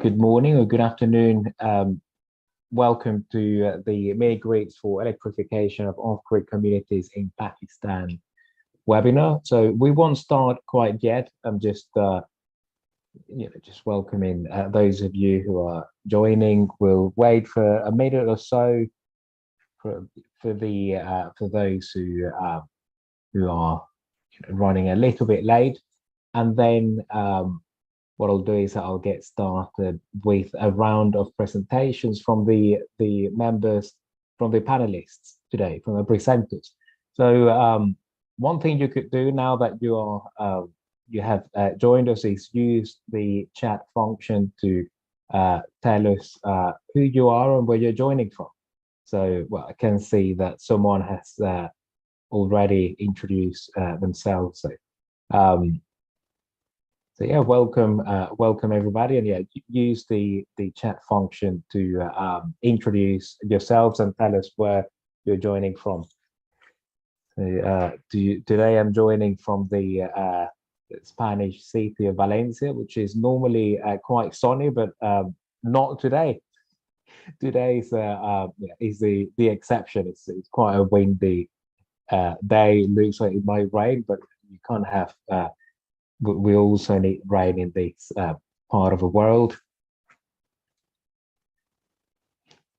Good morning or good afternoon. Welcome to the mini grids for electrification of off-grid communities in Pakistan webinar. So we won't start quite yet. I'm just just welcoming those of you who are joining. We'll wait for a minute or so for those who are running a little bit late, and then what I'll do is I'll get started with a round of presentations from the members, from the panelists today, from the presenters. So one thing you could do now that you have joined us is use the chat function to tell us who you are and where you're joining from. So well, I can see that someone has already introduced themselves. So yeah, welcome everybody, and yeah, use the chat function to introduce yourselves and tell us where you're joining from. So, today I'm joining from the Spanish city of Valencia, which is normally quite sunny, but not today. Today is the exception. It's quite a windy day. It looks like it might rain, but you can't have. We also need rain in this part of the world.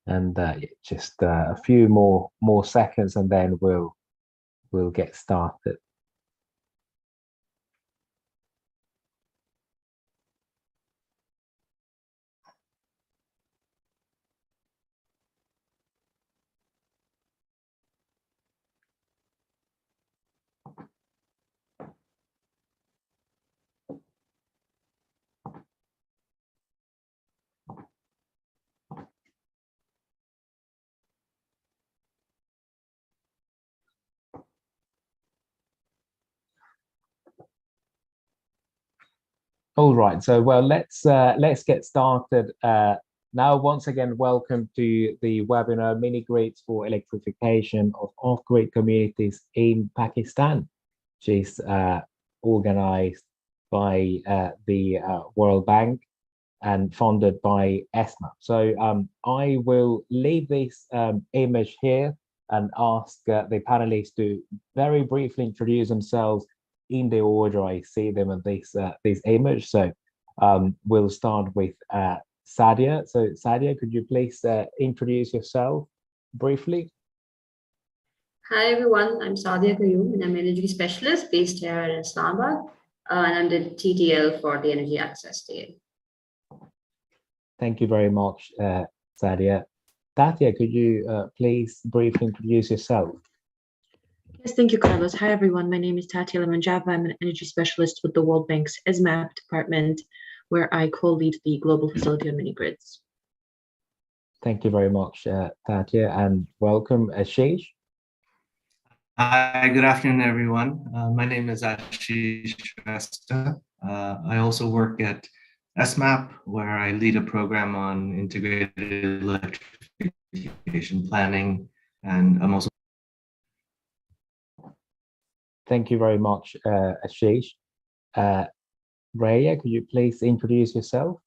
And just a few more seconds, and then we'll get started. All right, so well, let's get started now. Once again, welcome to the webinar Mini Grids for Electrification of Off-Grid Communities in Pakistan, which is organized by the World Bank and funded by ESMAP. So I will leave this image here and ask the panelists to very briefly introduce themselves in the order I see them in this image. So we'll start with Sadia. So Sadia, could you please introduce yourself briefly? Hi everyone, I'm Sadia Qayyum and I'm an energy specialist based here in Islamabad, and I'm the TTL for the Energy Access Team. Thank you very much, Sadia. Tatia, could you please briefly introduce yourself? Yes, thank you, Carlos. Hi, everyone. My name is Tatiana Manjava. I'm an energy specialist with the World Bank's ESMAP department, where I co-lead the Global Facility on Mini Grids. Thank you very much, Tatia, and welcome, Ashish. Hi, good afternoon, everyone. My name is Ashish Shrestha. I also work at ESMAP, where I lead a program on integrated electrification planning, and I'm also. Thank you very much, Ashish. Raya, could you please introduce yourself?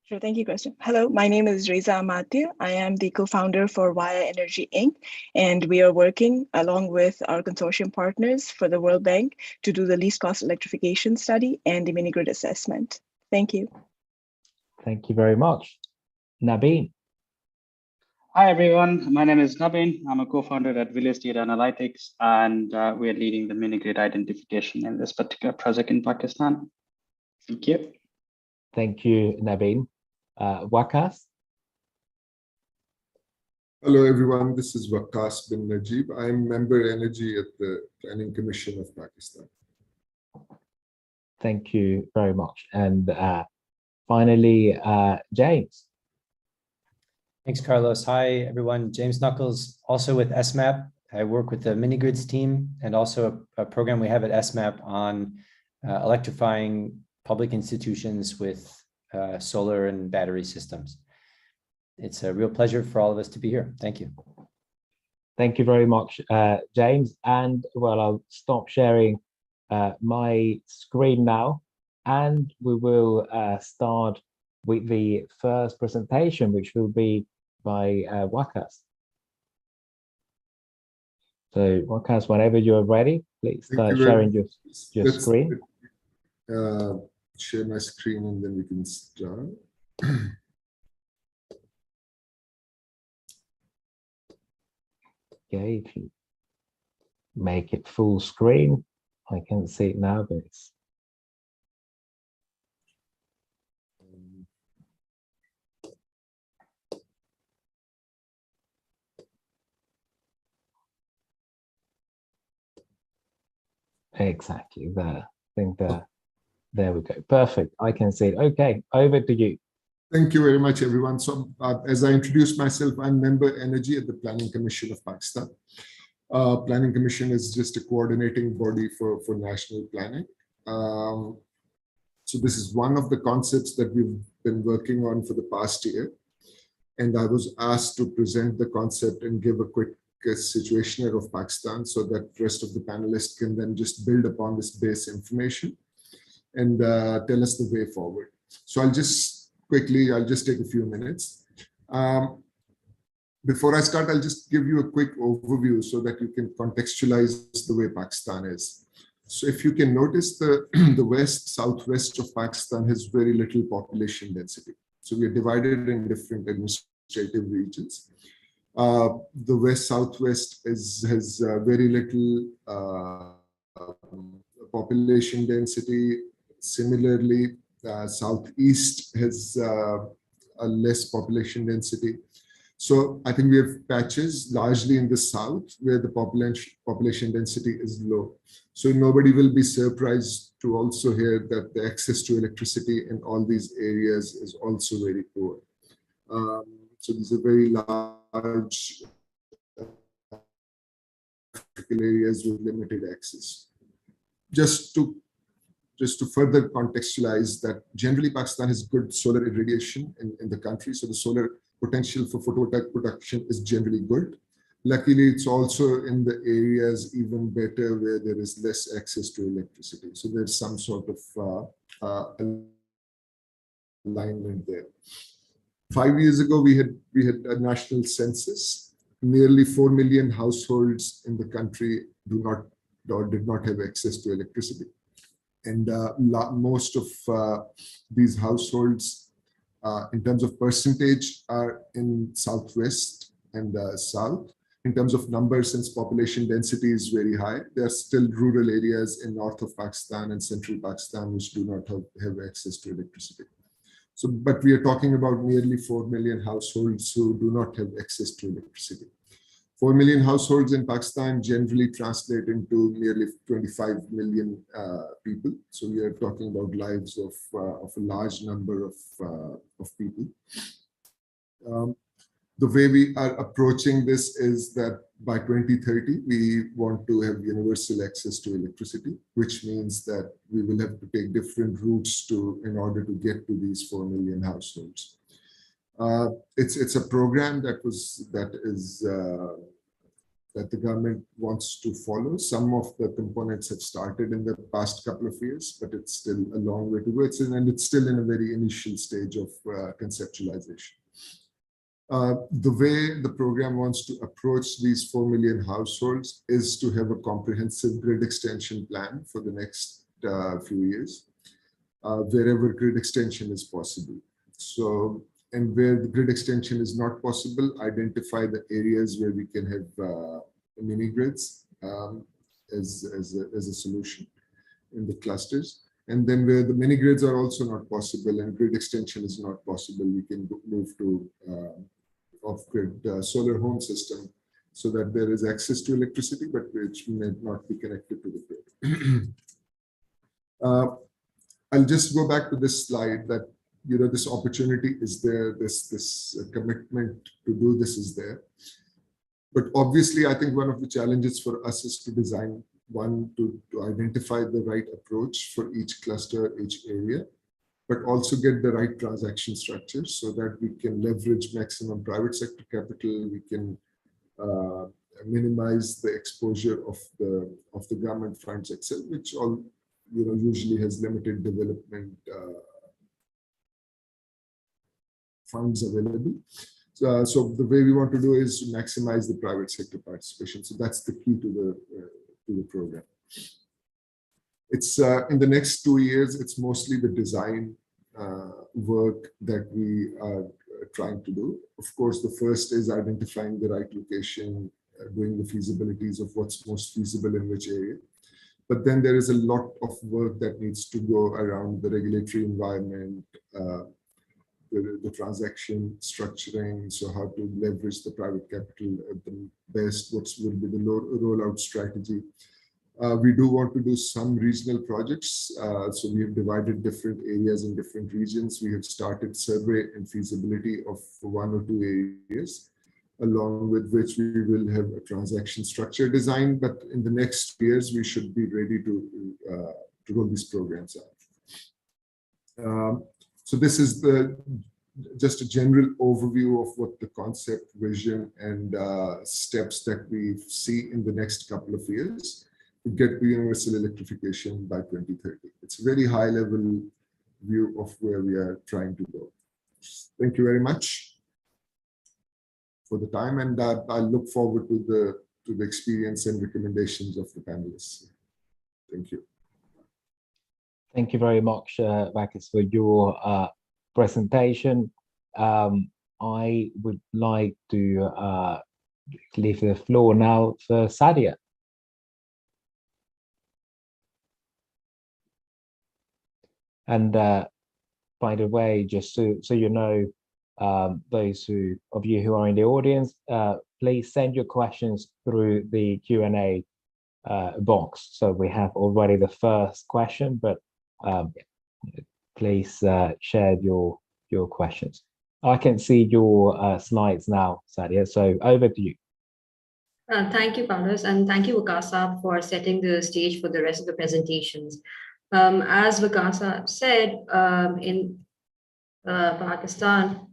Sure, thank you, Christian. Hello, my name is Reza Amatia. I am the co-founder for Via Energy Inc., and we are working along with our consortium partners for the World Bank to do the least cost electrification study and the mini grid assessment. Thank you. Thank you very much. Nabeen. Hi, everyone. My name is Nabeen. I'm a co-founder at Village Data Analytics, and we are leading the mini grid identification in this particular project in Pakistan. Thank you. Thank you, Nabeen. Waqas. Hello, everyone. This is Waqas bin Najib. I'm member energy at the Planning Commission of Pakistan. Thank you very much. And finally, James. Thanks, Carlos. Hi, everyone. James Knuckles, also with ESMAP. I work with the mini grids team and also a program we have at ESMAP on electrifying public institutions with solar and battery systems. It's a real pleasure for all of us to be here. Thank you. Thank you very much, James. And well, I'll stop sharing my screen now, and we will start with the first presentation, which will be by Waqas. So Waqas, whenever you're ready, please start sharing your screen. Share my screen and then we can start. Okay, if you make it full screen, I can see it now, but it's exactly there. I think there we go. Perfect. I can see it. Okay, over to you. Thank you very much, everyone. So as I introduced myself, I'm member energy at the Planning Commission of Pakistan. Planning Commission is just a coordinating body for national planning. So this is one of the concepts that we've been working on for the past year. And I was asked to present the concept and give a quick situationer of Pakistan so that the rest of the panelists can then just build upon this base information and tell us the way forward. So I'll just take a few minutes. Before I start, I'll just give you a quick overview so that you can contextualize the way Pakistan is. So if you can notice, the southwest of Pakistan has very little population density. So we are divided in different administrative regions. The west-southwest has very little population density. Similarly, southeast has a less population density. So I think we have patches largely in the south where the population density is low. So nobody will be surprised to also hear that the access to electricity in all these areas is also very poor. So these are very large areas with limited access. Just to further contextualize that, generally Pakistan has good solar irradiation in the country. So the solar potential for photovoltaic production is generally good. Luckily, it's also in the areas even better where there is less access to electricity. So there's some sort of alignment there. 5 years ago, we had a national census. Nearly 4 million households in the country did not have access to electricity. And most of these households, in terms of percentage, are in southwest and south. In terms of numbers, since population density is very high, there are still rural areas in north of Pakistan and central Pakistan which do not have access to electricity. So, but we are talking about nearly 4 million households who do not have access to electricity. 4 million households in Pakistan generally translate into nearly 25 million people. So we are talking about lives of a large number of people. The way we are approaching this is that by 2030, we want to have universal access to electricity, which means that we will have to take different routes in order to get to these 4 million households. It's a program that the government wants to follow. Some of the components have started in the past couple of years, but it's still a long way to go. It's still in a very initial stage of conceptualization. The way the program wants to approach these 4 million households is to have a comprehensive grid extension plan for the next few years, wherever grid extension is possible. So, and where the grid extension is not possible, identify the areas where we can have mini grids as a solution in the clusters. And then where the mini grids are also not possible and grid extension is not possible, we can move to off-grid solar home system so that there is access to electricity, but which may not be connected to the grid. I'll just go back to this slide that, you know, this opportunity is there, this commitment to do this is there. But obviously, I think one of the challenges for us is to design to identify the right approach for each cluster, each area, but also get the right transaction structure so that we can leverage maximum private sector capital, we can minimize the exposure of the government funds itself, which all, you know, usually has limited development funds available. So the way we want to do is to maximize the private sector participation. So that's the key to the program. It's in the next 2 years, it's mostly the design work that we are trying to do. Of course, the first is identifying the right location, doing the feasibilities of what's most feasible in which area. But then there is a lot of work that needs to go around the regulatory environment, the transaction structuring, so how to leverage the private capital at the best, what will be the rollout strategy. We do want to do some regional projects. So we have divided different areas in different regions. We have started survey and feasibility of 1 or 2 areas, along with which we will have a transaction structure design. But in the next years, we should be ready to roll these programs out. So this is just a general overview of what the concept, vision, and steps that we see in the next couple of years to get to universal electrification by 2030. It's a very high-level view of where we are trying to go. Thank you very much for the time, and I look forward to the experience and recommendations of the panelists. Thank you. Thank you very much, Vakas, for your presentation. I would like to leave the floor now for Sadia. And by the way, just so you know, those of you who are in the audience, please send your questions through the Q&A box. So we have already the first question, but please share your questions. I can see your slides now, Sadia, so over to you. Thank you, Carlos, and thank you, Vakasa, for setting the stage for the rest of the presentations. As Vakasa said, in Pakistan,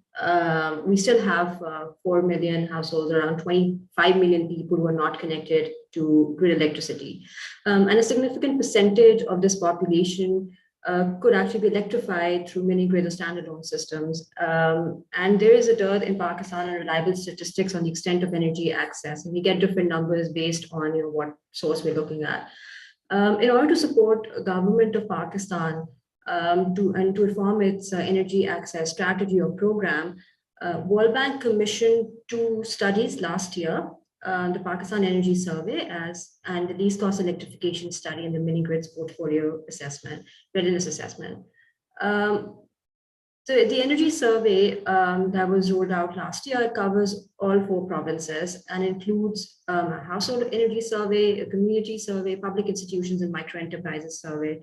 we still have 4 million households, around 25 million people who are not connected to grid electricity. And a significant percentage of this population could actually be electrified through mini-grid or standalone systems. And there is a dearth in Pakistan and reliable statistics on the extent of energy access. And we get different numbers based on what source we're looking at. In order to support the government of Pakistan to inform its energy access strategy or program, World Bank commissioned 2 studies last year, the Pakistan Energy Survey and the least cost electrification study and the mini grids portfolio assessment, readiness assessment. So the energy survey that was rolled out last year covers all 4 provinces and includes a household energy survey, a community survey, public institutions, and micro enterprises survey.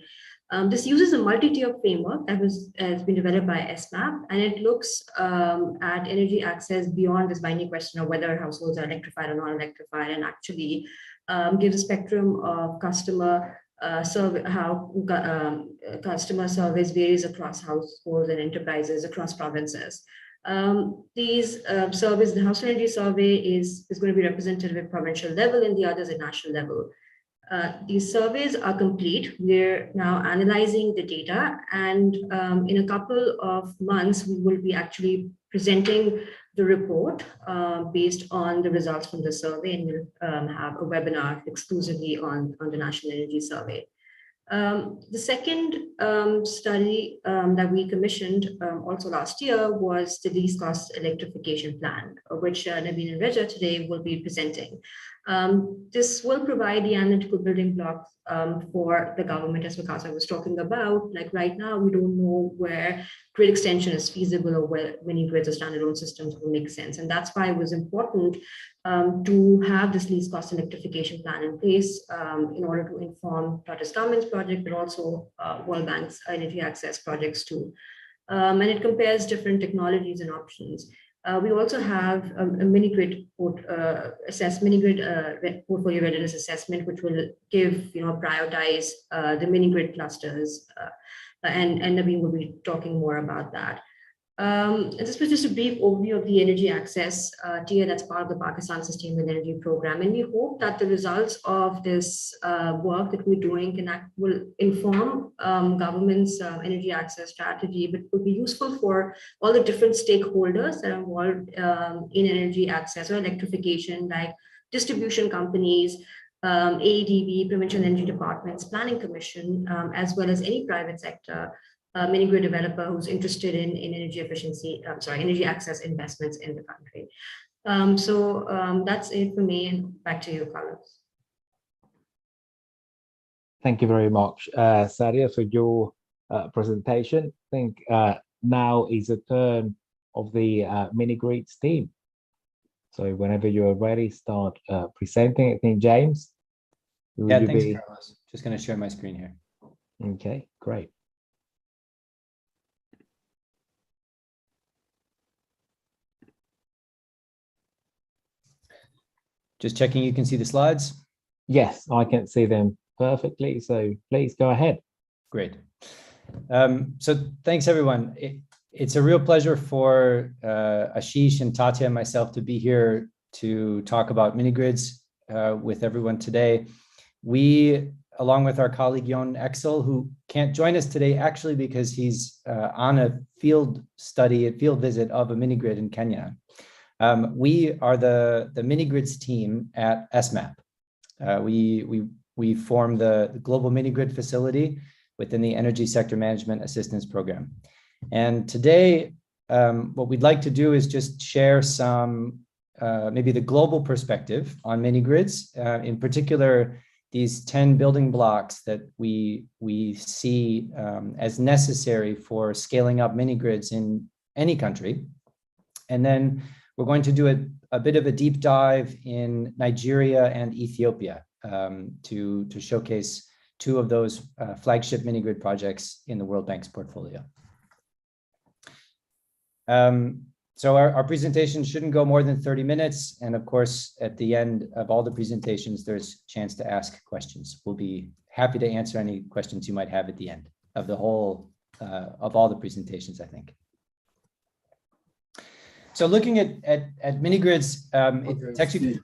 This uses a multi-tier framework that has been developed by SMAP, and it looks at energy access beyond this binary question of whether households are electrified or not electrified, and actually gives a spectrum of customer survey, how customer surveys varies across households and enterprises across provinces. These surveys, the household energy survey is going to be represented at provincial level and the others at national level. These surveys are complete. We're now analyzing the data, and in a couple of months, we will be actually presenting the report based on the results from the survey, and we'll have a webinar exclusively on the National Energy Survey. The second study that we commissioned also last year was the least cost electrification plan, which Naveen and Reja today will be presenting. This will provide the analytical building blocks for the government, as Vakasa was talking about. Like right now, we don't know where grid extension is feasible or where mini grids or standalone systems will make sense. And that's why it was important to have this least cost electrification plan in place in order to inform not just government's project, but also World Bank's energy access projects too. And it compares different technologies and options. We also have a mini grid portfolio readiness assessment, which will give, prioritize the mini grid clusters, and Naveen will be talking more about that. This was just a brief overview of the energy access tier that's part of the Pakistan Sustainable Energy Program. And we hope that the results of this work that we're doing will inform government's energy access strategy, but will be useful for all the different stakeholders that are involved in energy access or electrification, like distribution companies, AEDB, provincial energy departments, planning commission, as well as any private sector mini-grid developer who's interested in energy efficiency, energy access investments in the country. That's it for me, and back to you, Carlos. Thank you very much, Sadia, for your presentation. I think now is the turn of the mini-grids team. So whenever you're ready, start presenting. I think, James. Yeah, thanks, Carlos. Just going to share my screen here. Okay, great. Just checking you can see the slides. Yes, I can see them perfectly. So please go ahead. Great. So thanks, everyone. It's a real pleasure for Ashish and Tatya and myself to be here to talk about mini-grids with everyone today. We, along with our colleague Jon Exel, who can't join us today actually because he's on a field visit of a mini-grid in Kenya. We are the mini-grids team at SMAP. We form the Global Mini-Grid Facility within the Energy Sector Management Assistance Program. And today, what we'd like to do is just share some, maybe the global perspective on mini-grids, in particular, these 10 building blocks that we see as necessary for scaling up mini-grids in any country. And then we're going to do a bit of a deep dive in Nigeria and Ethiopia to showcase two of those flagship mini-grid projects in the World Bank's portfolio. So our presentation shouldn't go more than 30 minutes. And of course, at the end of all the presentations, there's a chance to ask questions. We'll be happy to answer any questions you might have at the end of the whole, of all the presentations, I think. So looking at mini-grids, it's actually,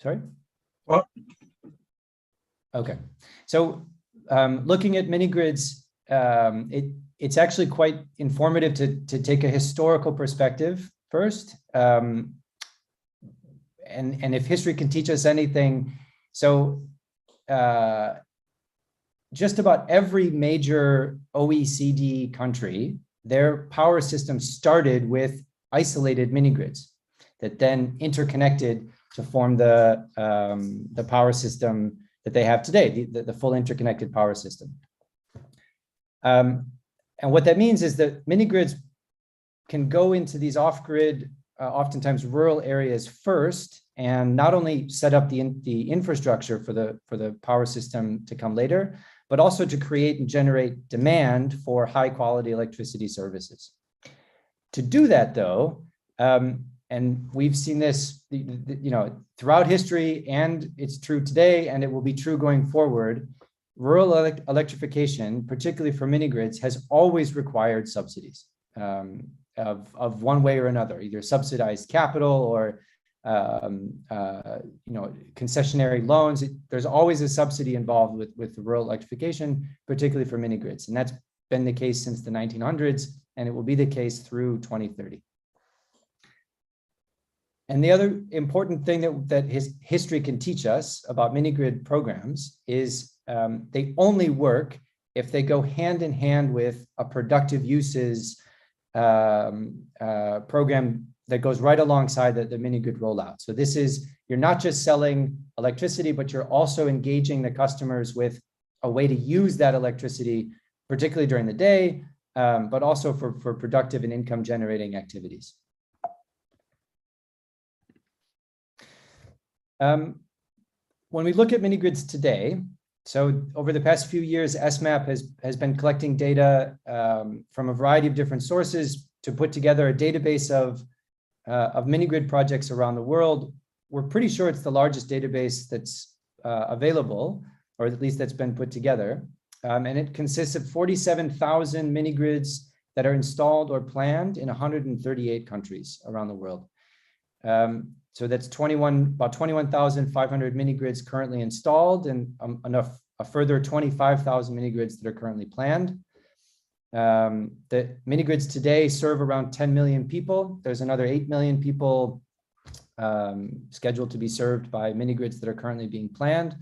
sorry? What? Okay, so looking at mini-grids, it's actually quite informative to take a historical perspective first. And if history can teach us anything, so just about every major OECD country, their power system started with isolated mini-grids that then interconnected to form the power system that they have today, the full interconnected power system. And what that means is that mini-grids can go into these off-grid, oftentimes rural areas first, and not only set up the infrastructure for the power system to come later, but also to create and generate demand for high-quality electricity services. To do that, though, and we've seen this, throughout history, and it's true today, and it will be true going forward. Rural electrification, particularly for mini-grids, has always required subsidies of one way or another, either subsidized capital or concessionary loans. There's always a subsidy involved with rural electrification, particularly for mini-grids, and that's been the case since the 1900s, and it will be the case through 2030. And the other important thing that history can teach us about mini-grid programs is they only work if they go hand in hand with a productive uses program that goes right alongside the mini-grid rollout. So this is, you're not just selling electricity, but you're also engaging the customers with a way to use that electricity, particularly during the day, but also for productive and income generating activities. When we look at mini-grids today, so over the past few years, SMAP has been collecting data from a variety of different sources to put together a database of mini-grid projects around the world. We're pretty sure it's the largest database that's available, or at least that's been put together. And it consists of 47,000 mini-grids that are installed or planned in 138 countries around the world. So that's about 21,500 mini grids currently installed, and a further 25,000 mini grids that are currently planned. The mini grids today serve around 10 million people. There's another 8 million people scheduled to be served by mini grids that are currently being planned.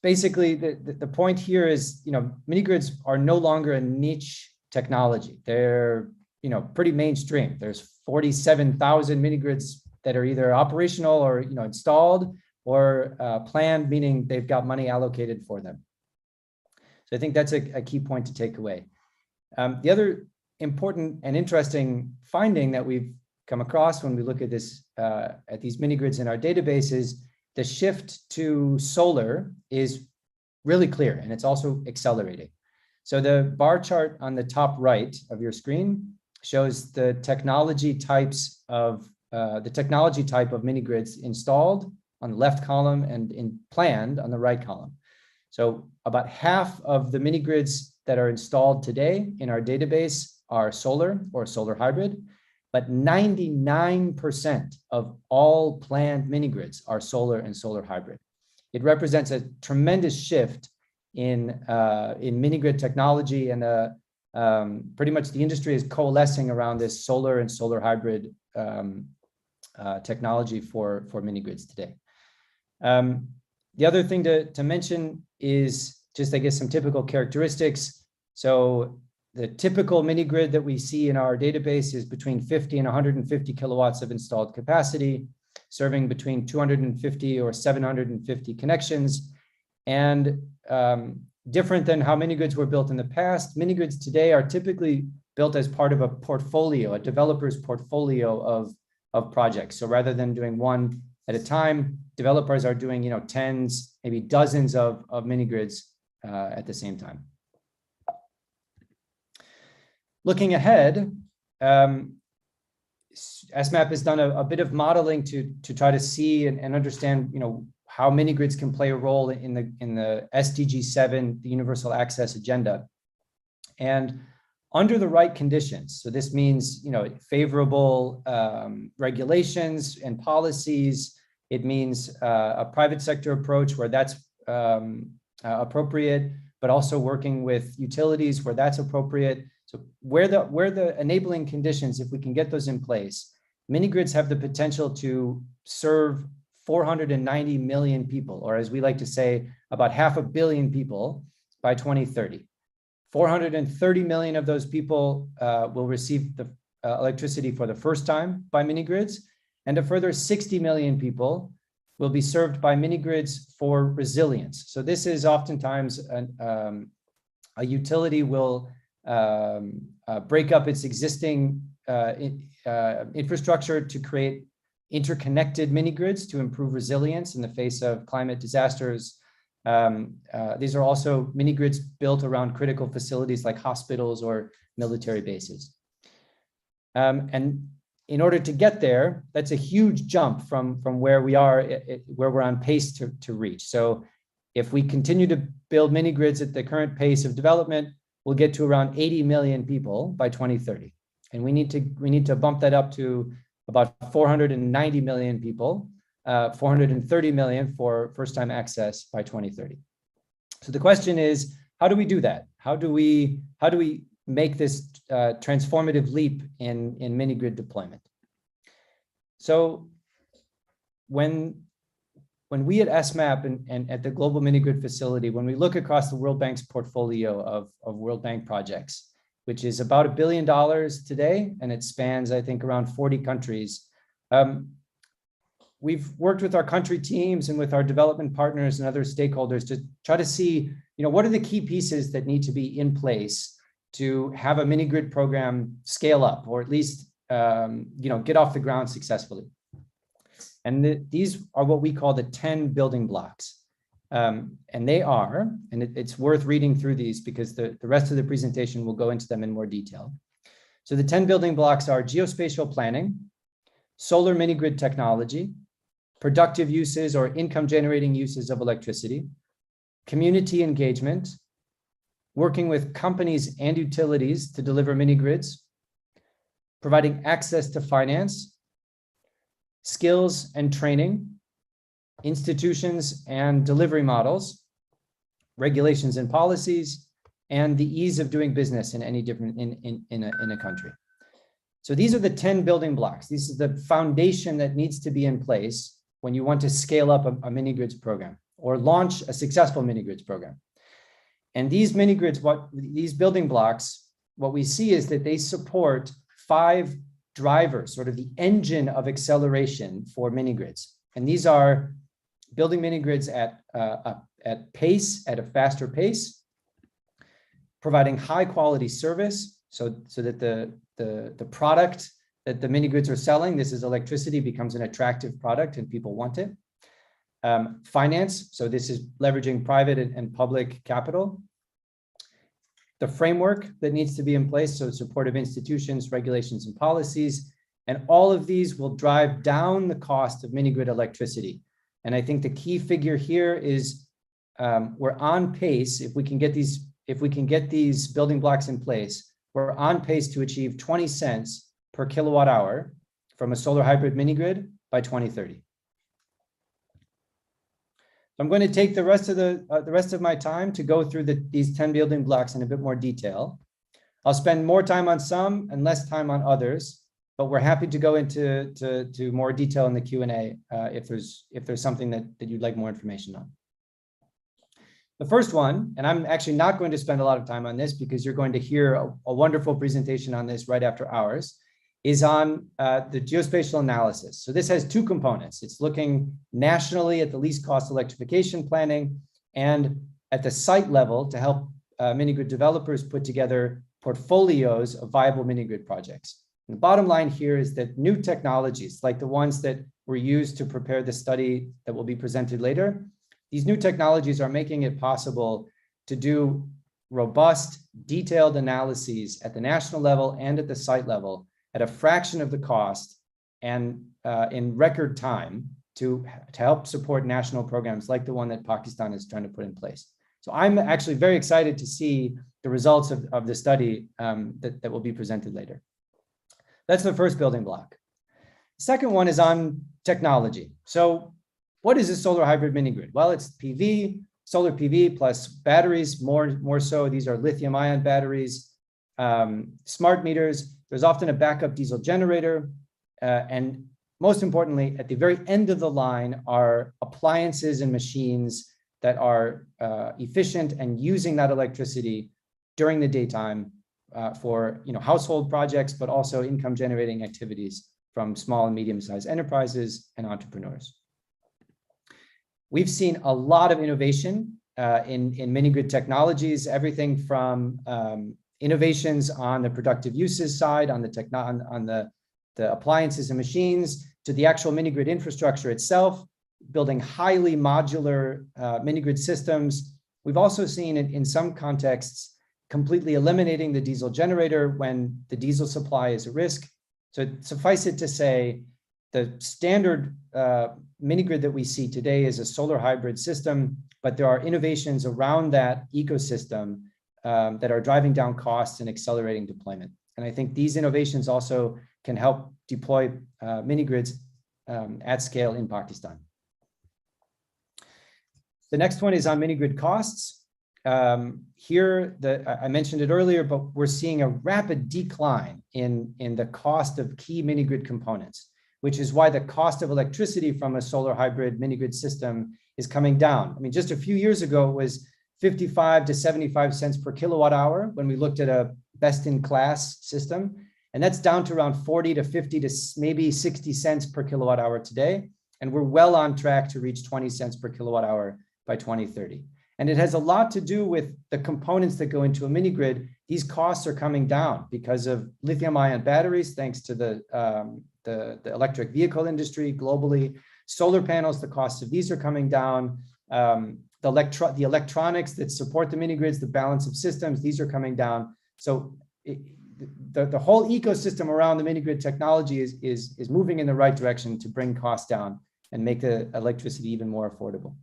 Basically, the point here is, mini grids are no longer a niche technology. They're, pretty mainstream. There's 47,000 mini grids that are either operational or, installed or planned, meaning they've got money allocated for them. So I think that's a key point to take away. The other important and interesting finding that we've come across when we look at this, at these mini grids in our database is the shift to solar is really clear, and it's also accelerating. So the bar chart on the top right of your screen shows the technology type of mini grids installed on the left column and planned on the right column. So about half of the mini grids that are installed today in our database are solar or solar hybrid, but 99% of all planned mini grids are solar and solar hybrid. It represents a tremendous shift in mini grid technology, and pretty much the industry is coalescing around this solar and solar hybrid technology for mini grids today. The other thing to mention is just, I guess, some typical characteristics. So the typical mini grid that we see in our database is between 50 and 150 kilowatts of installed capacity, serving between 250 or 750 connections. And different than how mini grids were built in the past, mini grids today are typically built as part of a portfolio, a developer's portfolio of projects. So rather than doing one at a time, developers are doing, tens, maybe dozens of mini grids at the same time. Looking ahead, SMAP has done a bit of modeling to try to see and understand, how mini grids can play a role in the SDG 7, the Universal Access Agenda. And under the right conditions, so this means, favorable regulations and policies. It means a private sector approach where that's appropriate, but also working with utilities where that's appropriate. So where the enabling conditions, if we can get those in place, mini grids have the potential to serve 490 million people, or as we like to say, about 500 million people by 2030. 430 million of those people will receive the electricity for the first time by mini grids, and a further 60 million people will be served by mini grids for resilience. So this is oftentimes a utility will break up its existing infrastructure to create interconnected mini grids to improve resilience in the face of climate disasters. These are also mini grids built around critical facilities like hospitals or military bases. And in order to get there, that's a huge jump from where we are, where we're on pace to reach. So if we continue to build mini grids at the current pace of development, we'll get to around 80 million people by 2030. And we need to bump that up to about 490 million people, 430 million for first-time access by 2030. So the question is, how do we do that? How do we make this transformative leap in mini grid deployment? So when we at SMAP and at the Global Mini Grid Facility, when we look across the World Bank's portfolio of World Bank projects, which is about $1 billion today, and it spans, I think, around 40 countries. We've worked with our country teams and with our development partners and other stakeholders to try to see, what are the key pieces that need to be in place to have a mini grid program scale up, or at least, get off the ground successfully. And these are what we call the 10 building blocks. And they are, and it's worth reading through these because the rest of the presentation will go into them in more detail. So the 10 building blocks are geospatial planning, solar mini grid technology, productive uses or income generating uses of electricity, community engagement, working with companies and utilities to deliver mini grids, providing access to finance, skills and training, institutions and delivery models, regulations and policies, and the ease of doing business in any different in a country. So these are the 10 building blocks. This is the foundation that needs to be in place when you want to scale up a mini grids program or launch a successful mini grids program. And these mini grids, these building blocks, what we see is that they support 5 drivers, sort of the engine of acceleration for mini grids. And these are building mini grids at pace, at a faster pace, providing high quality service, so that the product that the mini grids are selling, this is electricity, becomes an attractive product and people want it. Finance, so this is leveraging private and public capital. The framework that needs to be in place, so supportive institutions, regulations, and policies. And all of these will drive down the cost of mini grid electricity. And I think the key figure here is we're on pace. If we can get these building blocks in place, we're on pace to achieve 20 cents per kilowatt hour from a solar hybrid mini grid by 2030. So I'm going to take the rest of my time to go through these 10 building blocks in a bit more detail. I'll spend more time on some and less time on others, but we're happy to go into more detail in the Q&A if there's something that you'd like more information on. The first one, and I'm actually not going to spend a lot of time on this because you're going to hear a wonderful presentation on this right after ours, is on the geospatial analysis. So this has 2 components. It's looking nationally at the least cost electrification planning and at the site level to help mini grid developers put together portfolios of viable mini grid projects. And the bottom line here is that new technologies, like the ones that were used to prepare the study that will be presented later, these new technologies are making it possible to do robust, detailed analyses at the national level and at the site level at a fraction of the cost and in record time to help support national programs like the one that Pakistan is trying to put in place. So I'm actually very excited to see the results of the study that will be presented later. That's the first building block. The second one is on technology. So what is a solar hybrid mini grid? Well, it's PV, solar PV plus batteries, more so. These are lithium ion batteries, smart meters. There's often a backup diesel generator. And most importantly, at the very end of the line are appliances and machines that are efficient and using that electricity during the daytime for household projects, but also income generating activities from small and medium-sized enterprises and entrepreneurs. We've seen a lot of innovation in mini grid technologies, everything from innovations on the productive uses side, on the appliances and machines, to the actual mini grid infrastructure itself, building highly modular mini grid systems. We've also seen it in some contexts completely eliminating the diesel generator when the diesel supply is at risk. So suffice it to say, the standard mini grid that we see today is a solar hybrid system, but there are innovations around that ecosystem that are driving down costs and accelerating deployment. And I think these innovations also can help deploy mini grids at scale in Pakistan. The next one is on mini grid costs. Here, I mentioned it earlier, but we're seeing a rapid decline in the cost of key mini grid components, which is why the cost of electricity from a solar hybrid mini grid system is coming down. I mean, just a few years ago, it was 55 to 75 cents per kilowatt hour when we looked at a best-in-class system. And that's down to around 40 to 50 to maybe 60 cents per kilowatt hour today. And we're well on track to reach 20 cents per kilowatt hour by 2030. And it has a lot to do with the components that go into a mini grid. These costs are coming down because of lithium ion batteries, thanks to the electric vehicle industry globally. Solar panels, the cost of these are coming down. The electronics that support the mini grids, the balance of systems, these are coming down. So the whole ecosystem around the mini grid technology is moving in the right direction to bring costs down and make the electricity even more affordable.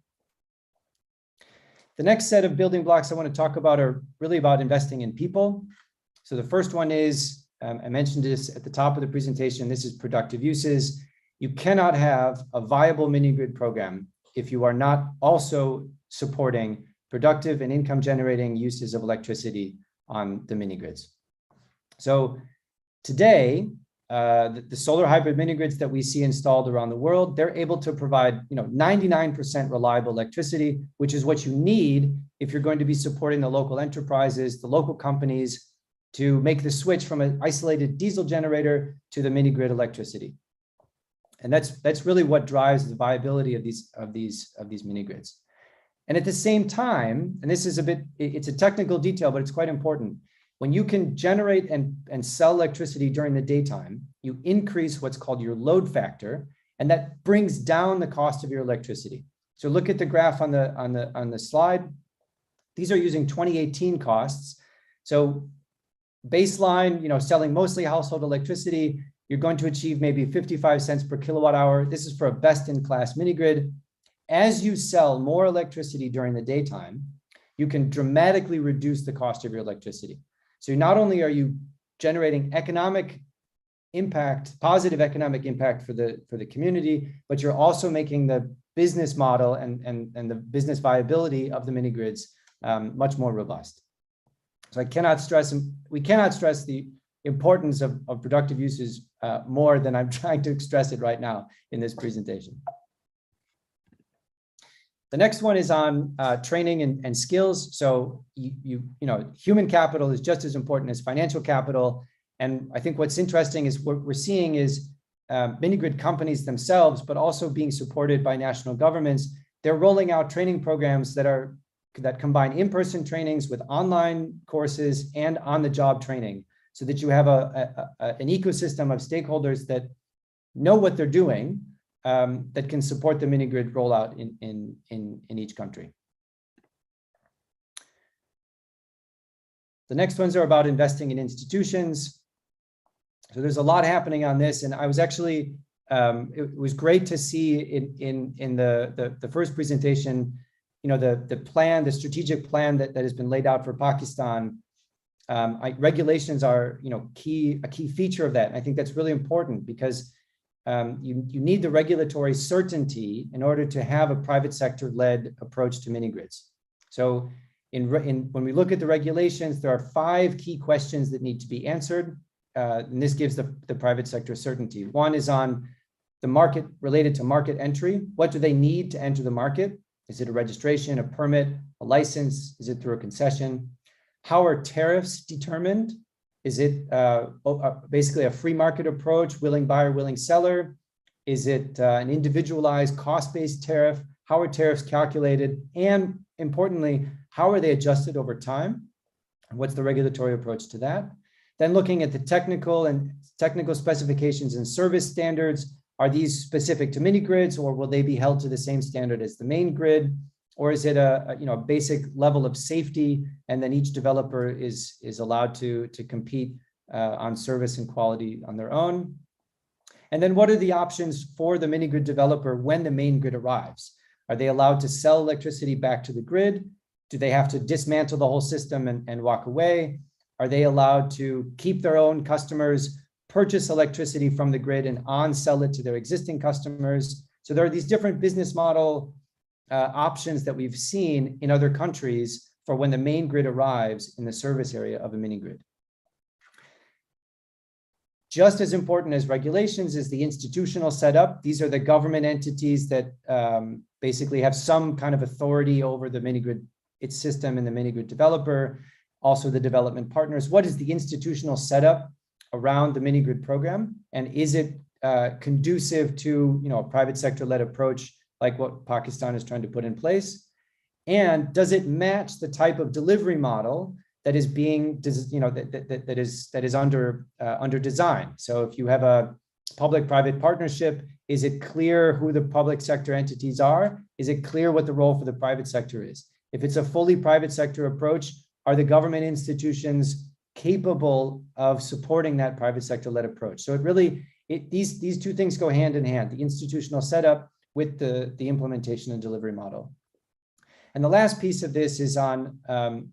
The next set of building blocks I want to talk about are really about investing in people. So the first one is, I mentioned this at the top of the presentation, this is productive uses. You cannot have a viable mini-grid program if you are not also supporting productive and income generating uses of electricity on the mini-grids. So today, the solar hybrid mini-grids that we see installed around the world, they're able to provide 99% reliable electricity, which is what you need if you're going to be supporting the local enterprises, the local companies, to make the switch from an isolated diesel generator to the mini-grid electricity. And that's really what drives the viability of these mini-grids. And at the same time, and this is it's a technical detail, but it's quite important. When you can generate and sell electricity during the daytime, you increase what's called your load factor, and that brings down the cost of your electricity. So look at the graph on the slide. These are using 2018 costs. So baseline, selling mostly household electricity, you're going to achieve maybe 55 cents per kilowatt hour. This is for a best-in-class mini-grid. As you sell more electricity during the daytime, you can dramatically reduce the cost of your electricity. So not only are you generating economic impact, positive economic impact for the community, but you're also making the business model and the business viability of the mini-grids much more robust. So we cannot stress the importance of productive uses more than I'm trying to stress it right now in this presentation. The next one is on training and skills. So human capital is just as important as financial capital. And I think what's interesting is what we're seeing is mini-grid companies themselves, but also being supported by national governments. They're rolling out training programs that combine in-person trainings with online courses and on-the-job training, so that you have an ecosystem of stakeholders that know what they're doing, that can support the mini-grid rollout in each country. The next ones are about investing in institutions. So there's a lot happening on this, and I was actually, it was great to see in the first presentation, the strategic plan that has been laid out for Pakistan. Regulations are a key feature of that. And I think that's really important because you need the regulatory certainty in order to have a private sector-led approach to mini-grids. So when we look at the regulations, there are 5 key questions that need to be answered. And this gives the private sector certainty. One is on the market, related to market entry. What do they need to enter the market? Is it a registration, a permit, a license? Is it through a concession? How are tariffs determined? Is it basically a free market approach, willing buyer, willing seller? Is it an individualized cost-based tariff? How are tariffs calculated? And importantly, how are they adjusted over time? What's the regulatory approach to that? Then looking at the technical specifications and service standards. Are these specific to mini-grids, or will they be held to the same standard as the main grid? Or is it a basic level of safety, and then each developer is allowed to compete on service and quality on their own? And then what are the options for the mini-grid developer when the main grid arrives? Are they allowed to sell electricity back to the grid? Do they have to dismantle the whole system and walk away? Are they allowed to keep their own customers, purchase electricity from the grid and on-sell it to their existing customers? So there are these different business model options that we've seen in other countries for when the main grid arrives in the service area of a mini grid. Just as important as regulations is the institutional setup. These are the government entities that basically have some kind of authority over the mini grid, its system, and the mini grid developer, also the development partners. What is the institutional setup around the mini grid program? And is it conducive to a private sector led approach like what Pakistan is trying to put in place? And does it match the type of delivery model that is being, that is under design? So if you have a public-private partnership, is it clear who the public sector entities are? Is it clear what the role for the private sector is? If it's a fully private sector approach, are the government institutions capable of supporting that private sector-led approach? So these two things go hand in hand: the institutional setup with the implementation and delivery model. And the last piece of this is on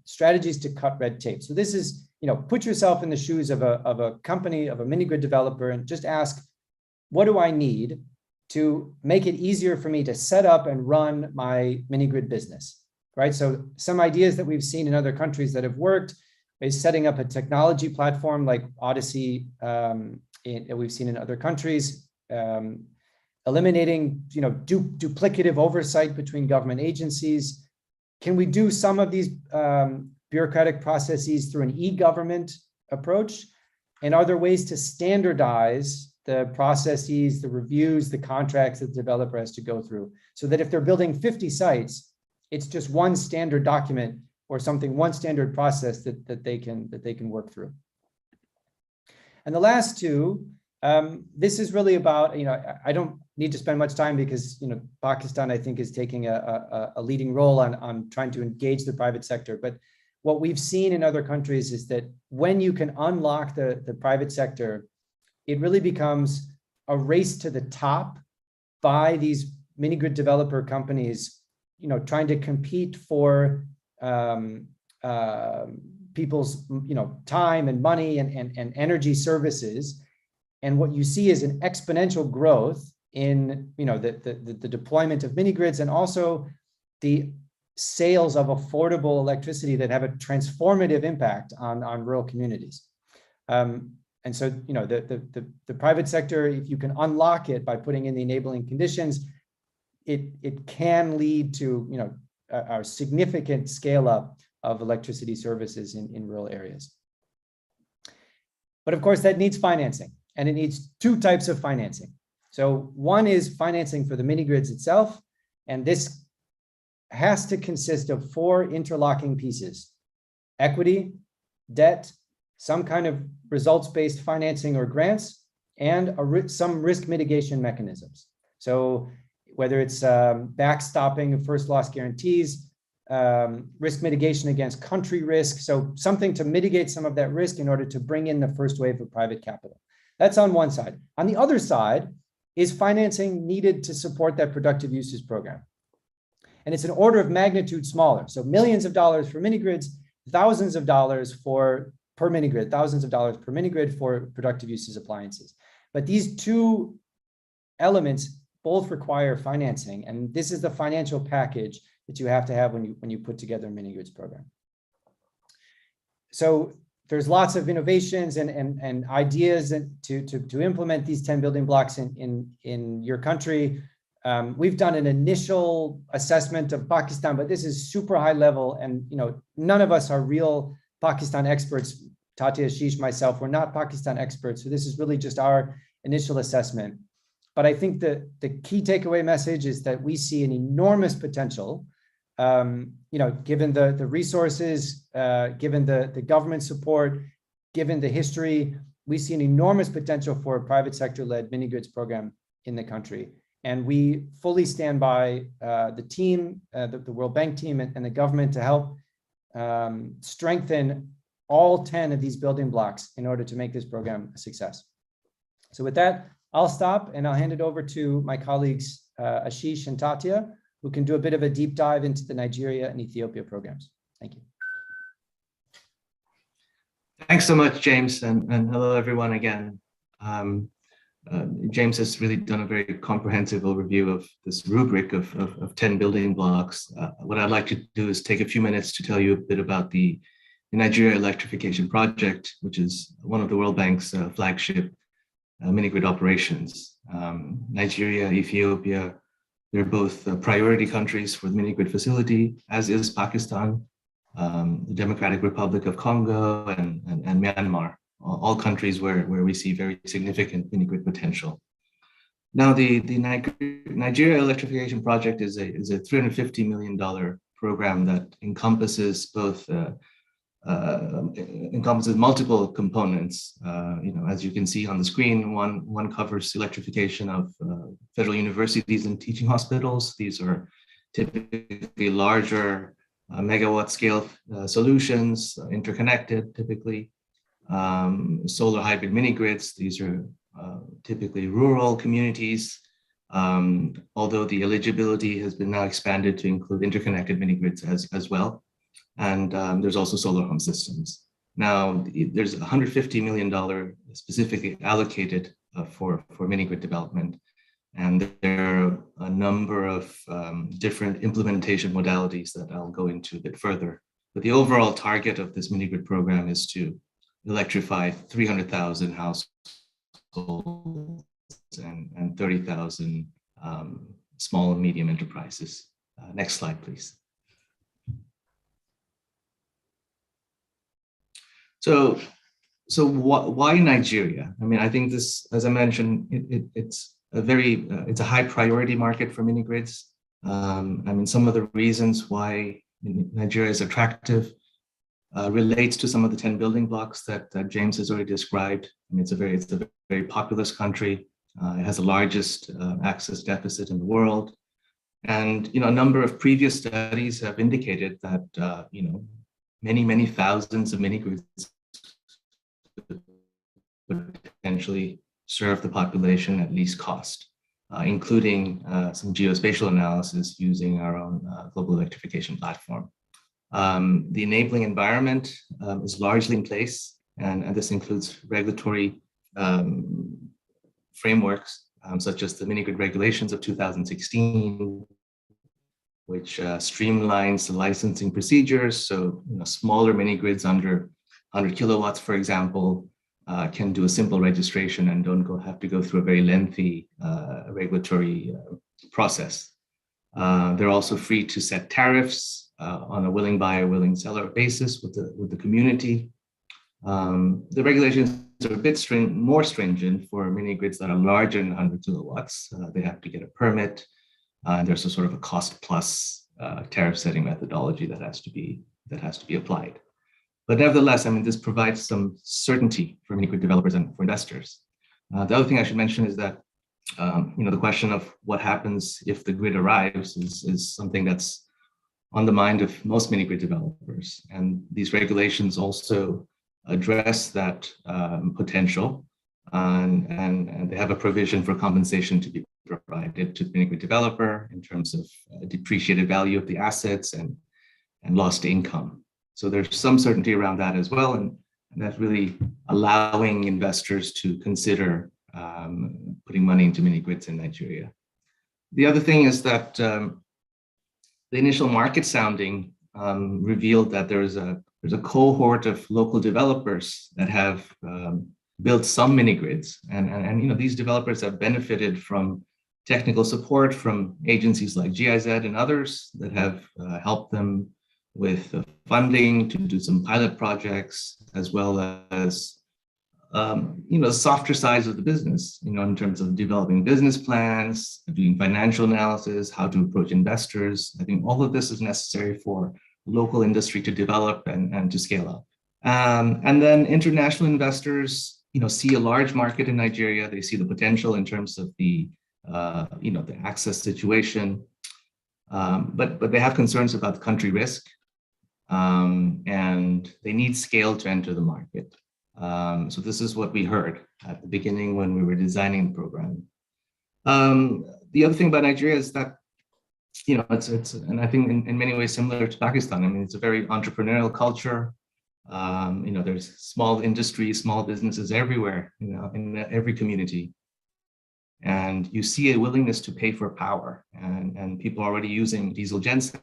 strategies to cut red tape. So this is, put yourself in the shoes of a company, of a mini grid developer, and just ask, what do I need to make it easier for me to set up and run my mini grid business, right? So some ideas that we've seen in other countries that have worked is setting up a technology platform like Odyssey we've seen in other countries, eliminating duplicative oversight between government agencies. Can we do some of these bureaucratic processes through an e-government approach? And are there ways to standardize the processes, the reviews, the contracts that the developer has to go through, so that if they're building 50 sites, it's just one standard document or something, one standard process that they can work through. And the last two, this is really about, I don't need to spend much time because, Pakistan, I think, is taking a leading role on trying to engage the private sector. But what we've seen in other countries is that when you can unlock the private sector, it really becomes a race to the top by these mini grid developer companies, trying to compete for people's, time and money and energy services. And what you see is an exponential growth in, the deployment of mini grids, and also the sales of affordable electricity that have a transformative impact on rural communities. And so, the private sector, if you can unlock it by putting in the enabling conditions, it can lead to, a significant scale up of electricity services in rural areas. But of course, that needs financing, and it needs two types of financing. So one is financing for the mini grids itself, and this has to consist of 4 interlocking pieces: equity, debt, some kind of results-based financing or grants, and some risk mitigation mechanisms. So whether it's backstopping of first loss guarantees, risk mitigation against country risk, so something to mitigate some of that risk in order to bring in the first wave of private capital. That's on one side. On the other side is financing needed to support that productive uses program. And it's an order of magnitude smaller. So millions of dollars for mini grids, thousands of dollars per mini grid, thousands of dollars per mini grid for productive uses appliances. But these two elements both require financing, and this is the financial package that you have to have when you put together a mini grids program. So there's lots of innovations and ideas to implement these 10 building blocks in your country. We've done an initial assessment of Pakistan, but this is super high level, and none of us are real Pakistan experts. Tati, Ashish, myself, we're not Pakistan experts, so this is really just our initial assessment. But I think the key takeaway message is that we see an enormous potential, given the resources, given the government support, given the history, we see an enormous potential for a private sector-led mini grids program in the country. And we fully stand by the team, the World Bank team and the government to help strengthen all 10 of these building blocks in order to make this program a success. So with that, I'll stop and I'll hand it over to my colleagues, Ashish and Tatia, who can do a bit of a deep dive into the Nigeria and Ethiopia programs. Thank you. Thanks so much, James, and hello everyone again. James has really done a very comprehensive overview of this rubric of 10 building blocks. What I'd like to do is take a few minutes to tell you a bit about the Nigeria Electrification Project, which is one of the World Bank's flagship mini-grid operations. Nigeria, Ethiopia, they're both priority countries for the mini-grid facility, as is Pakistan, the Democratic Republic of Congo, and Myanmar, all countries where we see very significant mini-grid potential. Now, the Nigeria Electrification Project is a $350 million program that encompasses both multiple components. As you can see on the screen, one covers electrification of federal universities and teaching hospitals. These are typically larger megawatt scale solutions, interconnected typically. Solar hybrid mini grids, these are typically rural communities although the eligibility has been now expanded to include interconnected mini-grids as well. And there's also solar home systems. Now, there's $150 million specifically allocated for mini-grid development. And there are a number of different implementation modalities that I'll go into a bit further. But the overall target of this mini-grid program is to electrify 300,000 households and 30,000 small and medium enterprises. Next slide, please. So why Nigeria? I mean, I think this, as I mentioned, it's a high priority market for mini grids. I mean, some of the reasons why Nigeria is attractive relates to some of the 10 building blocks that James has already described. I mean, it's a very populous country. It has the largest access deficit in the world. And, a number of previous studies have indicated that, many thousands of mini grids would potentially serve the population at least cost, including some geospatial analysis using our own global electrification platform. The enabling environment is largely in place, and this includes regulatory frameworks such as the mini-grid regulations of 2016, which streamlines the licensing procedures. So smaller mini-grids under 100 kilowatts, for example, can do a simple registration and don't have to go through a very lengthy regulatory process. They're also free to set tariffs on a willing buyer, willing seller basis with the community. The regulations are a bit more stringent for mini grids that are larger than 100 kilowatts. They have to get a permit, and there's a sort of a cost plus tariff setting methodology that has to be applied. But nevertheless, I mean, this provides some certainty for mini grid developers and for investors. The other thing I should mention is that the question of what happens if the grid arrives is something that's on the mind of most mini grid developers. And these regulations also address that potential, and they have a provision for compensation to be provided to the mini grid developer in terms of depreciated value of the assets and lost income. So there's some certainty around that as well, and that's really allowing investors to consider putting money into mini grids in Nigeria. The other thing is that the initial market sounding revealed that there's a cohort of local developers that have built some mini grids, and these developers have benefited from technical support from agencies like GIZ and others that have helped them with funding to do some pilot projects, as well as softer sides of the business, in terms of developing business plans, doing financial analysis, how to approach investors. I think all of this is necessary for local industry to develop and to scale up. And then international investors, see a large market in Nigeria. They see the potential in terms of the access situation, but they have concerns about the country risk, and they need scale to enter the market. So this is what we heard at the beginning when we were designing the program. The other thing about Nigeria is that, it's and I think in many ways similar to Pakistan. I mean, it's a very entrepreneurial culture. There's small industries, small businesses everywhere, in every community. And you see a willingness to pay for power, and people are already using diesel gensets.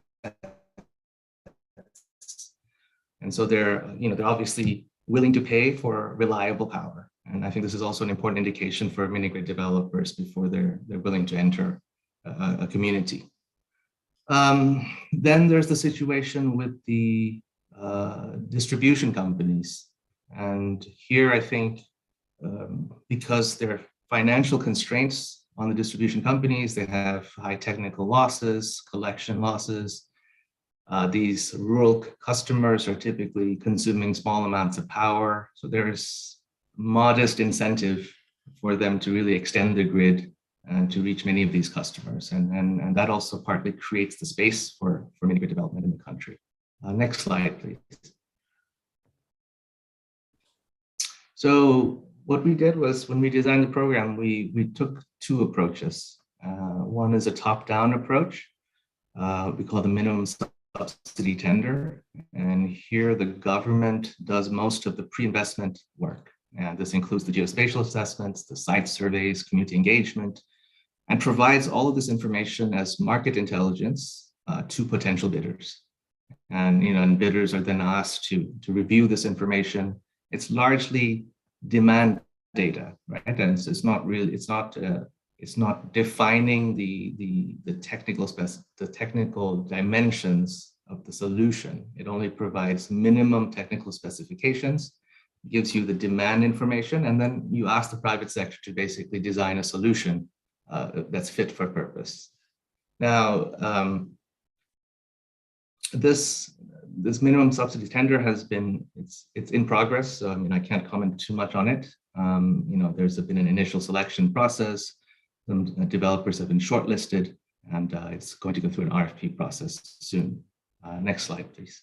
And so they're obviously willing to pay for reliable power. And I think this is also an important indication for mini grid developers before they're willing to enter a community. Then there's the situation with the distribution companies. And here I think because there are financial constraints on the distribution companies, they have high technical losses, collection losses. These rural customers are typically consuming small amounts of power. So there's modest incentive for them to really extend the grid and to reach many of these customers. And that also partly creates the space for mini grid development in the country. Next slide, please. So what we did was, when we designed the program, we took two approaches. One is a top-down approach. We call the minimum subsidy tender. And here the government does most of the pre-investment work. And this includes the geospatial assessments, the site surveys, community engagement, and provides all of this information as market intelligence to potential bidders. And, and bidders are then asked to review this information. It's largely demand data, right? And it's not really, it's not defining the technical dimensions of the solution. It only provides minimum technical specifications, gives you the demand information, and then you ask the private sector to basically design a solution that's fit for purpose. Now, this minimum subsidy tender has been, it's in progress. So, I can't comment too much on it. There's been an initial selection process. Some developers have been shortlisted, and it's going to go through an RFP process soon. Next slide, please.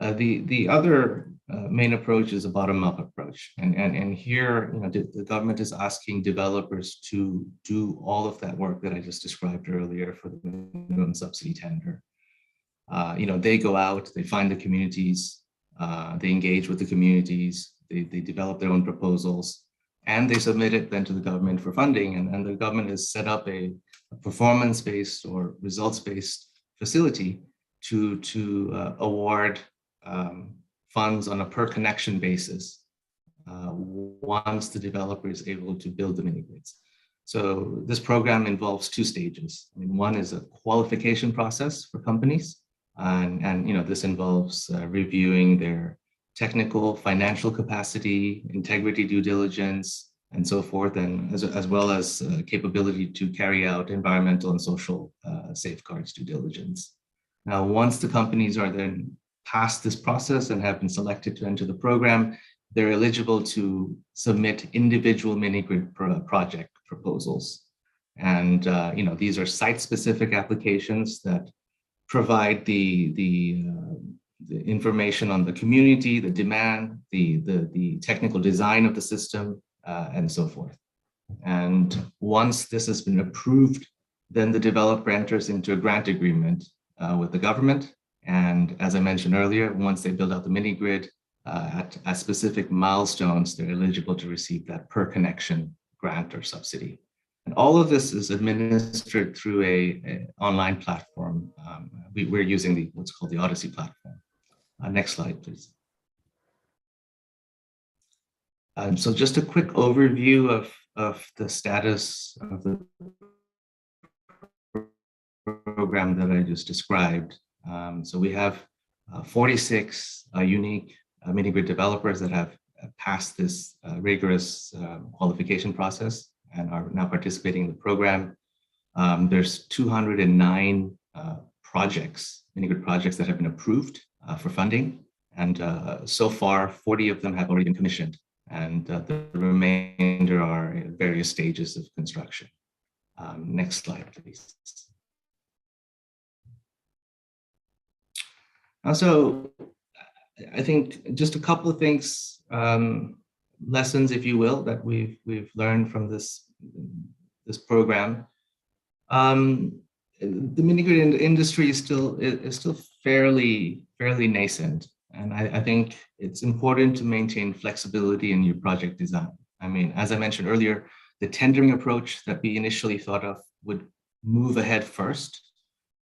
The other main approach is a bottom-up approach. And here, the government is asking developers to do all of that work that I just described earlier for the minimum subsidy tender. They go out, they find the communities, they engage with the communities, they develop their own proposals, and they submit it then to the government for funding. And the government has set up a performance-based or results-based facility to award funds on a per connection basis once the developer is able to build the mini grids. So this program involves two stages. One is a qualification process for companies, and this involves reviewing their technical, financial capacity, integrity due diligence, and so forth, and as well as capability to carry out environmental and social safeguards due diligence. Now, once the companies are then past this process and have been selected to enter the program, they're eligible to submit individual mini-grid project proposals. And these are site-specific applications that provide the information on the community, the demand, the technical design of the system, and so forth. And once this has been approved, then the developer enters into a grant agreement with the government. And as I mentioned earlier, once they build out the mini grid at specific milestones, they're eligible to receive that per connection grant or subsidy. And all of this is administered through a online platform. We're using what's called the Odyssey platform. Next slide, please. So just a quick overview of the status of the program that I just described. So we have 46 unique mini-grid developers that have passed this rigorous qualification process and are now participating in the program. There's 209 projects, mini-grid projects that have been approved for funding. And so far, 40 of them have already been commissioned, and the remainder are in various stages of construction. Next slide, please. Also, I think just a couple of things, lessons, if you will, that we've learned from this program. The mini-grid industry is still fairly nascent, and I think it's important to maintain flexibility in your project design. As I mentioned earlier, the tendering approach that we initially thought of would move ahead first.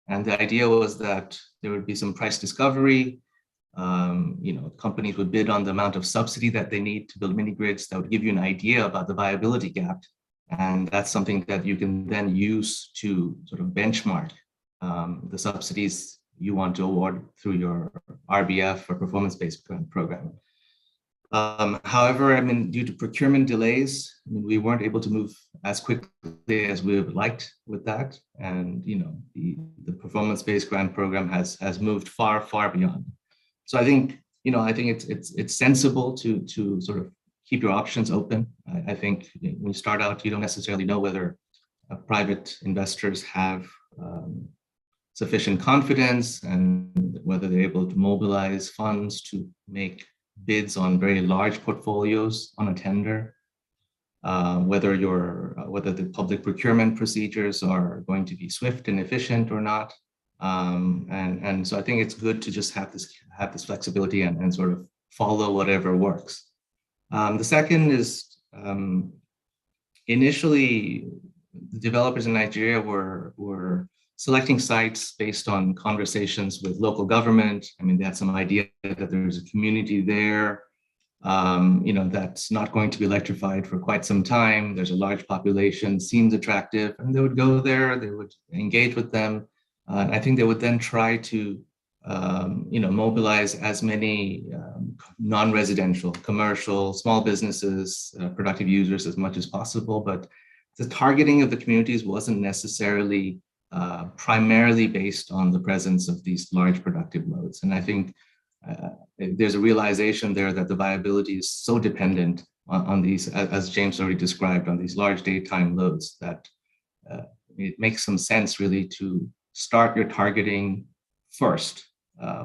And the idea was that there would be some price discovery. Companies would bid on the amount of subsidy that they need to build mini grids. That would give you an idea about the viability gap. And that's something that you can then use to sort of benchmark the subsidies you want to award through your RBF or performance-based program. However, due to procurement delays, we weren't able to move as quickly as we would have liked with that. And the performance-based grant program has moved far beyond. So I think it's sensible to sort of keep your options open. I think when you start out, you don't necessarily know whether private investors have sufficient confidence and whether they're able to mobilize funds to make bids on very large portfolios on a tender. whether the public procurement procedures are going to be swift and efficient or not. And so I think it's good to just have this flexibility and sort of follow whatever works. The second is initially the developers in Nigeria were selecting sites based on conversations with local government. I mean, they had some idea that there's a community there, that's not going to be electrified for quite some time. There's a large population, seems attractive, and they would go there, they would engage with them. And I think they would then try to, mobilize as many non-residential, commercial, small businesses, productive users as much as possible. But the targeting of the communities wasn't necessarily primarily based on the presence of these large productive loads. And I think there's a realization there that the viability is so dependent on these, as James already described, on these large daytime loads that it makes some sense really to start your targeting first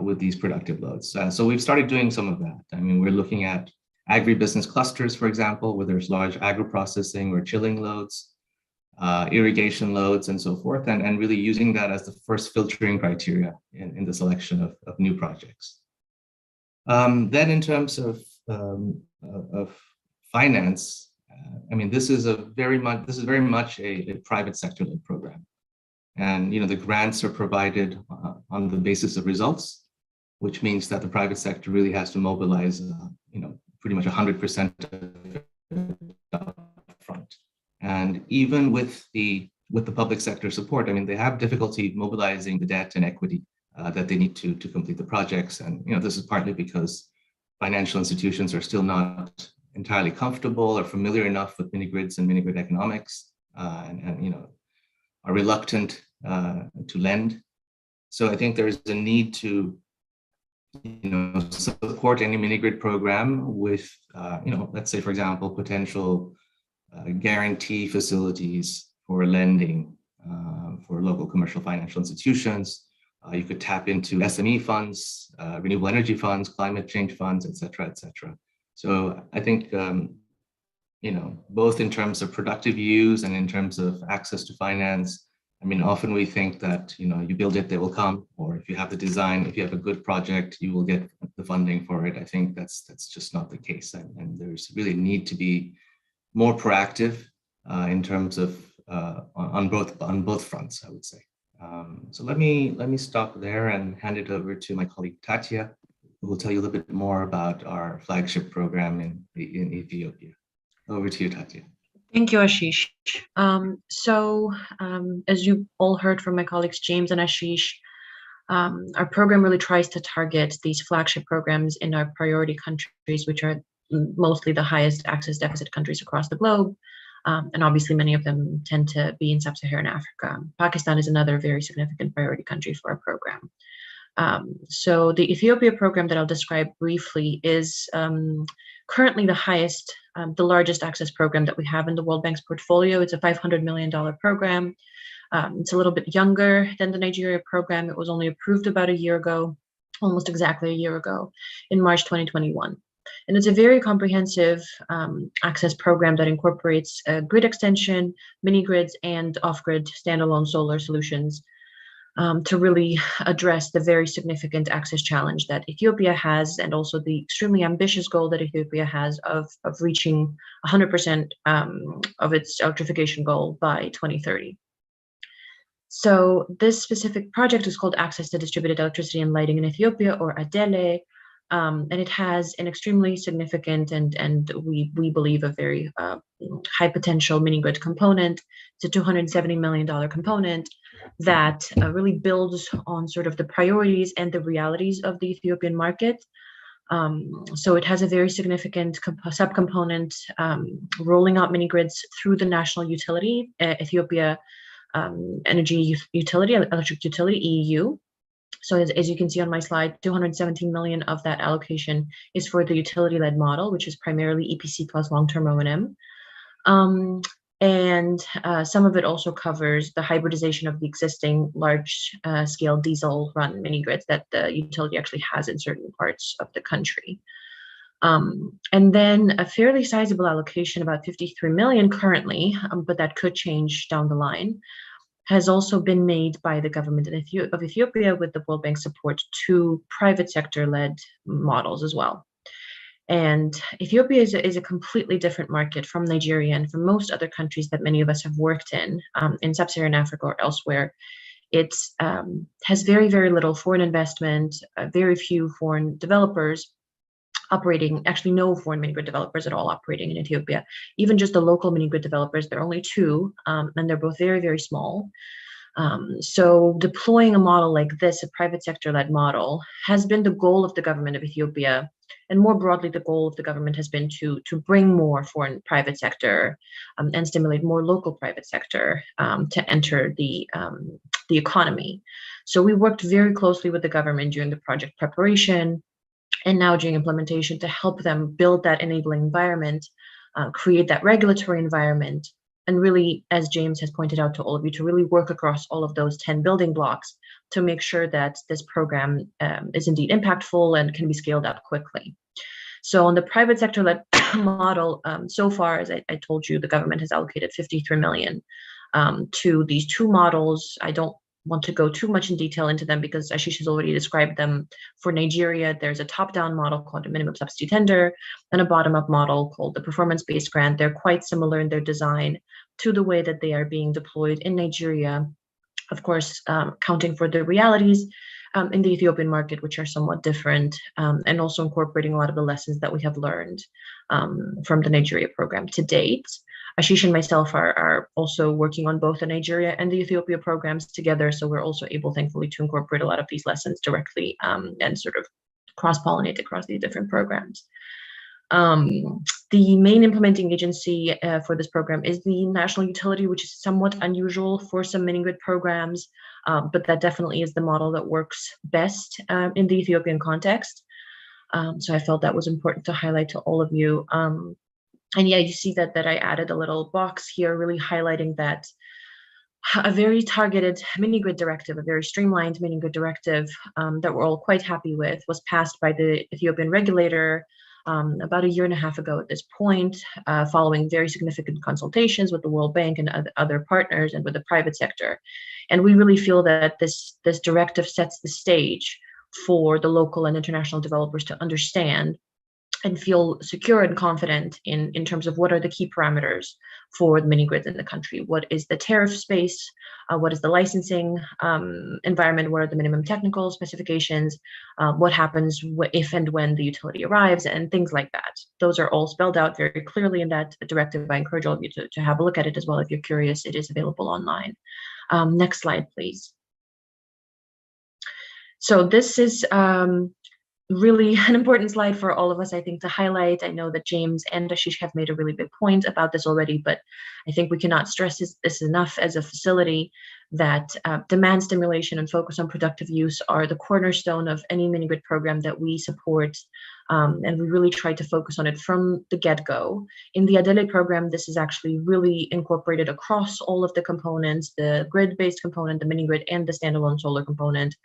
with these productive loads. So we've started doing some of that. I mean, we're looking at agribusiness clusters, for example, where there's large agro-processing or chilling loads, irrigation loads, and so forth, and really using that as the first filtering criteria in the selection of new projects. Then in terms of finance, I mean, this is very much a private sector-led program. And the grants are provided on the basis of results, which means that the private sector really has to mobilize, pretty much 100% up front. And even with the public sector support, I mean, they have difficulty mobilizing the debt and equity that they need to complete the projects. And this is partly because financial institutions are still not entirely comfortable or familiar enough with mini-grids and mini-grid economics, and are reluctant to lend. So I think there's a need to support any mini-grid program with, let's say, for example, potential guarantee facilities for lending for local commercial financial institutions. You could tap into SME funds, renewable energy funds, climate change funds, et cetera, et cetera. So I think, both in terms of productive use and in terms of access to finance, I mean, often we think that, you build it, they will come, or if you have the design, if you have a good project, you will get the funding for it. I think that's just not the case. And there's really need to be more proactive in terms of on both fronts, I would say. So let me stop there and hand it over to my colleague Tatia, who will tell you a little bit more about our flagship program in Ethiopia. Over to you, Tatia. Thank you, Ashish. As you all heard from my colleagues, James and Ashish, our program really tries to target these flagship programs in our priority countries, which are mostly the highest access deficit countries across the globe. And obviously, many of them tend to be in sub-Saharan Africa. Pakistan is another very significant priority country for our program. So the Ethiopia program that I'll describe briefly is currently the largest access program that we have in the World Bank's portfolio. It's a $500 million program. It's a little bit younger than the Nigeria program. It was only approved about a year ago, almost exactly a year ago, in March 2021. And it's a very comprehensive access program that incorporates grid extension, mini grids, and off-grid standalone solar solutions to really address the very significant access challenge that Ethiopia has, and also the extremely ambitious goal that Ethiopia has of reaching 100% of its electrification goal by 2030. So this specific project is called Access to Distributed Electricity and Lighting in Ethiopia, or ADELE, and it has an extremely significant and we believe a very high potential mini grid component. It's a $270 million component that really builds on sort of the priorities and the realities of the Ethiopian market. So it has a very significant subcomponent rolling out mini grids through the national utility, Ethiopia Energy Utility, Electric Utility, EEU. So as you can see on my slide, 217 million of that allocation is for the utility-led model, which is primarily EPC plus long-term O&M. And some of it also covers the hybridization of the existing large-scale diesel-run mini grids that the utility actually has in certain parts of the country. And then a fairly sizable allocation, about 53 million currently, but that could change down the line, has also been made by the government of Ethiopia with the World Bank support to private sector-led models as well. And Ethiopia is a completely different market from Nigeria and from most other countries that many of us have worked in Sub-Saharan Africa or elsewhere. It has very, very little foreign investment, very few foreign developers operating, actually no foreign mini-grid developers at all operating in Ethiopia. Even just the local mini-grid developers, there are only two, and they're both very, very small. So deploying a model like this, a private sector-led model, has been the goal of the government of Ethiopia. And more broadly, the goal of the government has been to bring more foreign private sector and stimulate more local private sector to enter the economy. So we worked very closely with the government during the project preparation and now during implementation to help them build that enabling environment, create that regulatory environment, and really, as James has pointed out to all of you, to really work across all of those 10 building blocks to make sure that this program is indeed impactful and can be scaled up quickly. So on the private sector-led model, so far, as I told you, the government has allocated 53 million to these two models. I don't want to go too much in detail into them because Ashish has already described them. For Nigeria, there's a top-down model called a minimum subsidy tender and a bottom-up model called the performance-based grant. They're quite similar in their design to the way that they are being deployed in Nigeria, of course, accounting for the realities in the Ethiopian market, which are somewhat different, and also incorporating a lot of the lessons that we have learned from the Nigeria program to date. Ashish and myself are also working on both the Nigeria and the Ethiopia programs together, so we're also able, thankfully, to incorporate a lot of these lessons directly and sort of cross-pollinate across these different programs. The main implementing agency for this program is the national utility, which is somewhat unusual for some mini-grid programs, but that definitely is the model that works best in the Ethiopian context. So I felt that was important to highlight to all of you. And yeah, you see that I added a little box here, really highlighting that a very targeted mini-grid directive, a very streamlined mini-grid directive that we're all quite happy with, was passed by the Ethiopian regulator about a year and a half ago at this point, following very significant consultations with the World Bank and other partners and with the private sector. And we really feel that this directive sets the stage for the local and international developers to understand and feel secure and confident in terms of what are the key parameters for the mini-grids in the country. What is the tariff space? What is the licensing environment? What are the minimum technical specifications? What happens if and when the utility arrives, and things like that. Those are all spelled out very clearly in that directive. I encourage all of you to have a look at it as well. If you're curious, it is available online. Next slide, please. So this is really an important slide for all of us, I think, to highlight. I know that James and Ashish have made a really big point about this already, but I think we cannot stress this enough as a facility that demand stimulation and focus on productive use are the cornerstone of any mini-grid program that we support. And we really try to focus on it from the get-go. In the Adele program, this is actually really incorporated across all of the components, the grid-based component, the mini-grid, and the standalone solar component.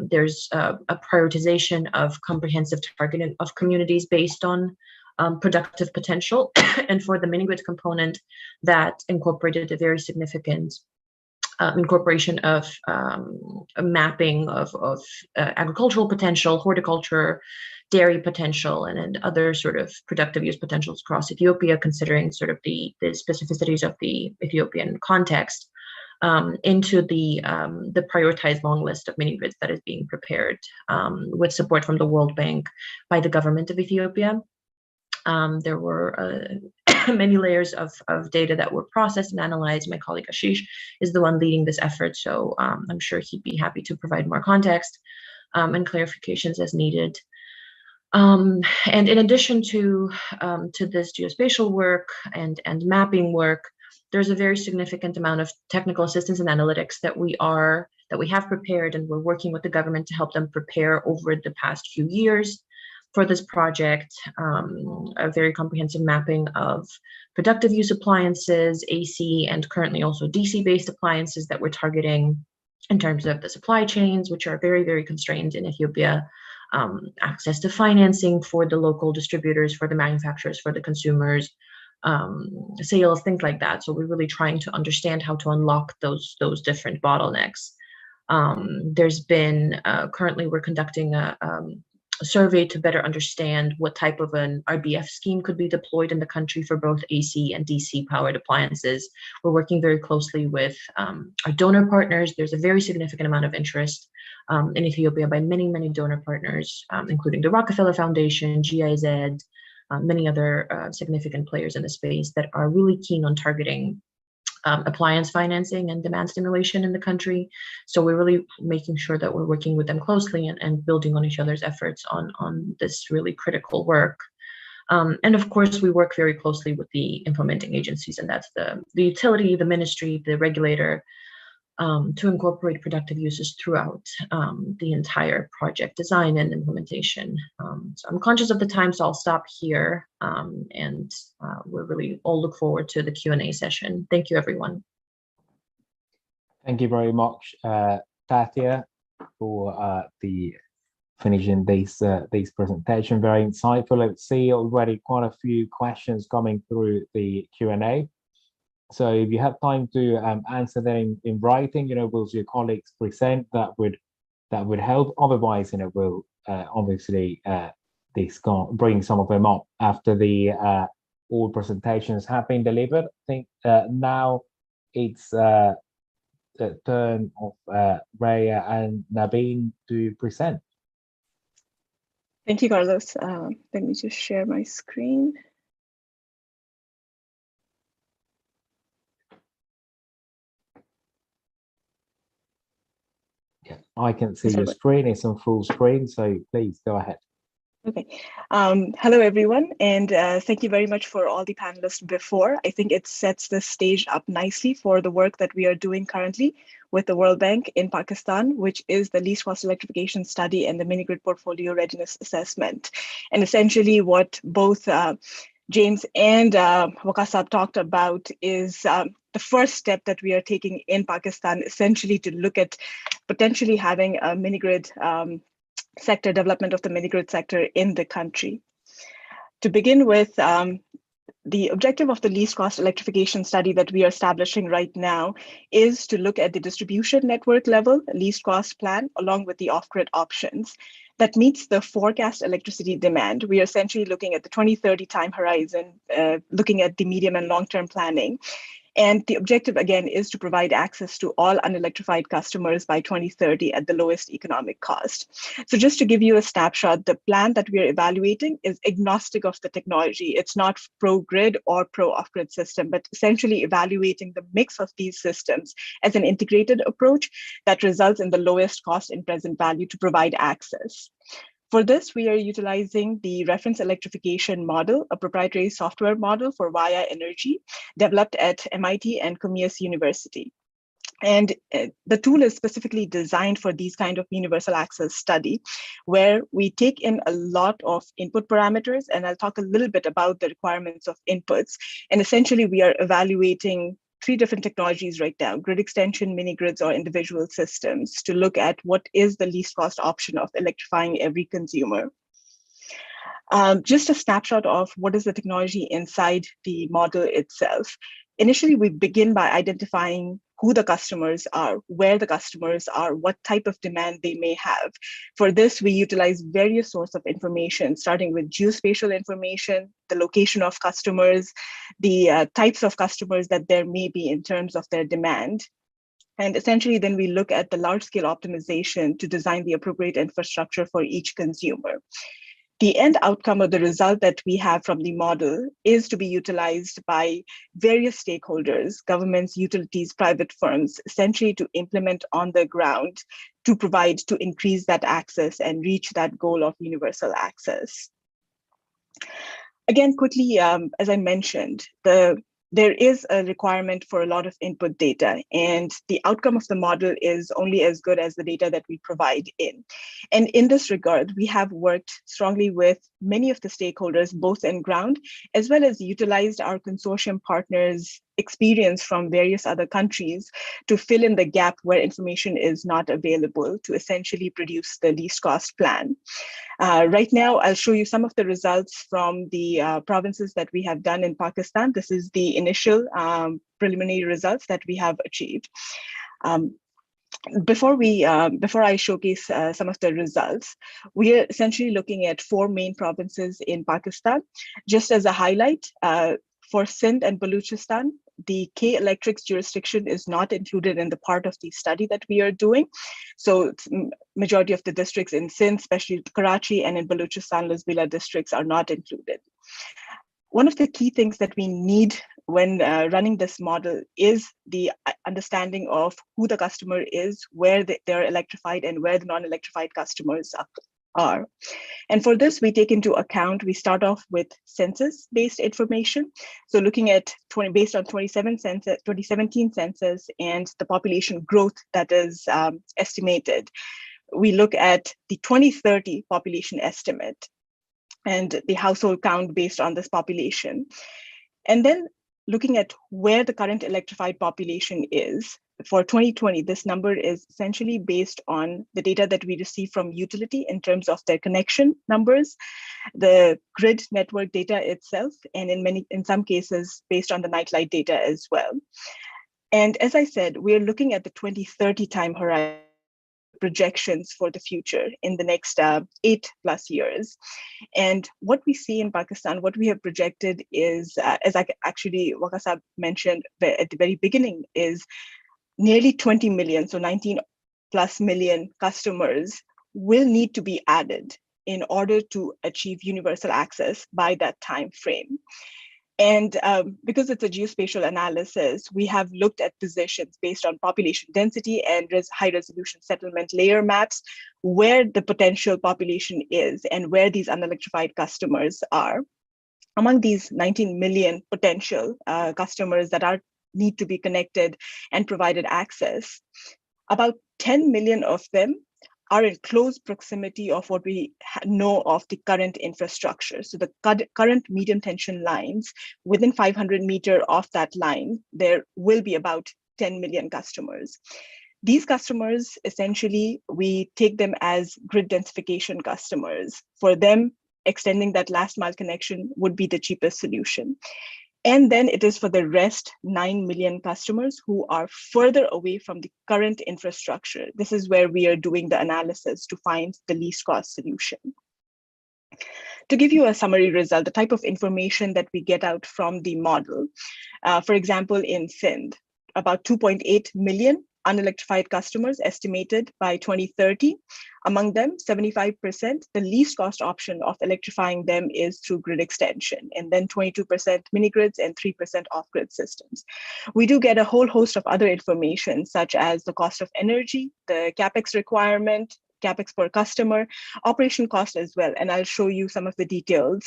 There's a prioritization of comprehensive targeting of communities based on productive potential. And for the mini-grid component, that incorporated a very significant incorporation of a mapping of agricultural potential, horticulture, dairy potential, and other sort of productive use potentials across Ethiopia, considering sort of the specificities of the Ethiopian context. Into the prioritized long list of mini-grids that is being prepared with support from the World Bank by the government of Ethiopia. There were many layers of data that were processed and analyzed. My colleague Ashish is the one leading this effort, so I'm sure he'd be happy to provide more context and clarifications as needed. And in addition to this geospatial work and mapping work, there's a very significant amount of technical assistance and analytics that we have prepared, and we're working with the government to help them prepare over the past few years for this project. A very comprehensive mapping of productive use appliances, AC, and currently also DC-based appliances that we're targeting in terms of the supply chains, which are very, very constrained in Ethiopia. access to financing for the local distributors, for the manufacturers, for the consumers, sales, things like that. So we're really trying to understand how to unlock those different bottlenecks. There's been, currently we're conducting a survey to better understand what type of an RBF scheme could be deployed in the country for both AC and DC powered appliances. We're working very closely with our donor partners. There's a very significant amount of interest in Ethiopia by many donor partners, including the Rockefeller Foundation, GIZ, many other significant players in the space that are really keen on targeting appliance financing and demand stimulation in the country. So we're really making sure that we're working with them closely and building on each other's efforts on this really critical work. And of course, we work very closely with the implementing agencies, and that's the utility, the ministry, the regulator, to incorporate productive uses throughout the entire project design and implementation. So I'm conscious of the time, so I'll stop here. And we're really all look forward to the Q&A session. Thank you, everyone. Thank you very much, Tatia, for the finishing this presentation. Very insightful. Let's see already quite a few questions coming through the Q&A. So if you have time to answer them in writing, will your colleagues present, that would help. Otherwise, we'll obviously bring some of them up after the all presentations have been delivered. I think now it's the turn of Raya and Naveen to present. Thank you, Carlos. Let me just share my screen. Yeah, I can see your screen. It's on full screen, so please go ahead. Okay. Hello, everyone, and thank you very much for all the panelists before. I think it sets the stage up nicely for the work that we are doing currently with the World Bank in Pakistan, which is the least cost electrification study and the mini-grid portfolio readiness assessment. And essentially what both James and Wakasab talked about is the first step that we are taking in Pakistan, essentially to look at potentially having a mini-grid sector, development of the mini-grid sector in the country. To begin with, the objective of the least cost electrification study that we are establishing right now is to look at the distribution network level least cost plan along with the off-grid options that meets the forecast electricity demand. We are essentially looking at the 2030 time horizon, looking at the medium and long-term planning. And the objective, again, is to provide access to all unelectrified customers by 2030 at the lowest economic cost. So just to give you a snapshot, the plan that we are evaluating is agnostic of the technology. It's not pro-grid or pro-off-grid system, but essentially evaluating the mix of these systems as an integrated approach that results in the lowest cost and present value to provide access. For this, we are utilizing the reference electrification model, a proprietary software model for Via Energy, developed at MIT and Comenius University. And the tool is specifically designed for these kind of universal access study, where we take in a lot of input parameters, and I'll talk a little bit about the requirements of inputs. And essentially, we are evaluating 3 different technologies right now: grid extension, mini grids, or individual systems, to look at what is the least cost option of electrifying every consumer. Just a snapshot of what is the technology inside the model itself. Initially, we begin by identifying who the customers are, where the customers are, what type of demand they may have. For this, we utilize various sources of information, starting with geospatial information, the location of customers, the types of customers that there may be in terms of their demand. And essentially, then we look at the large-scale optimization to design the appropriate infrastructure for each consumer. The end outcome of the result that we have from the model is to be utilized by various stakeholders, governments, utilities, private firms, essentially to implement on the ground to provide, to increase that access and reach that goal of universal access. Again, quickly, as I mentioned, there is a requirement for a lot of input data, and the outcome of the model is only as good as the data that we provide in. And in this regard, we have worked strongly with many of the stakeholders, both in ground, as well as utilized our consortium partners' experience from various other countries to fill in the gap where information is not available to essentially produce the least cost plan. Right now, I'll show you some of the results from the provinces that we have done in Pakistan. This is the initial preliminary results that we have achieved. Before I showcase some of the results, we are essentially looking at 4 main provinces in Pakistan. Just as a highlight, for Sindh and Baluchistan, the K Electric's jurisdiction is not included in the part of the study that we are doing. So majority of the districts in Sindh, especially Karachi, and in Baluchistan, Lasbela districts are not included. One of the key things that we need when running this model is the understanding of who the customer is, where they're electrified, and where the non-electrified customers are. And for this, we take into account, we start off with census-based information. So looking at based on 2017 census and the population growth that is estimated, we look at the 2030 population estimate and the household count based on this population. And then looking at where the current electrified population is. For 2020, this number is essentially based on the data that we receive from utility in terms of their connection numbers, the grid network data itself, and in some cases, based on the nightlight data as well. And as I said, we're looking at the 2030 time horizon projections for the future in the next 8+ years. And what we see in Pakistan, what we have projected is, as actually Wakasab mentioned at the very beginning, is nearly 20 million, so 19+ million customers will need to be added in order to achieve universal access by that time frame. And because it's a geospatial analysis, we have looked at positions based on population density and high resolution settlement layer maps, where the potential population is and where these unelectrified customers are. Among these 19 million potential customers that need to be connected and provided access, about 10 million of them are in close proximity of what we know of the current infrastructure. So the current medium tension lines, within 500 meters of that line, there will be about 10 million customers. These customers, essentially, we take them as grid densification customers. For them, extending that last mile connection would be the cheapest solution. And then it is for the rest 9 million customers who are further away from the current infrastructure. This is where we are doing the analysis to find the least cost solution. To give you a summary result, the type of information that we get out from the model, for example, in Sindh, about 2.8 million unelectrified customers estimated by 2030. Among them, 75%, the least cost option of electrifying them is through grid extension, and then 22% mini grids and 3% off-grid systems. We do get a whole host of other information, such as the cost of energy, the CapEx requirement, CapEx per customer, operation cost as well. And I'll show you some of the details.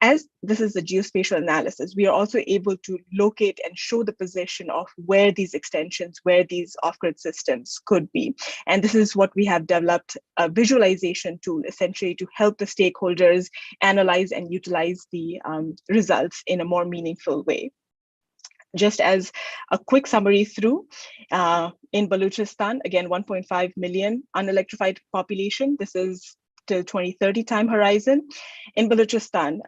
As this is a geospatial analysis, we are also able to locate and show the position of where these extensions, where these off-grid systems could be. And this is what we have developed a visualization tool, essentially to help the stakeholders analyze and utilize the results in a more meaningful way. Just as a quick summary through, in Baluchistan, again, 1.5 million unelectrified population. This is till 2030 time horizon. In Baluchistan,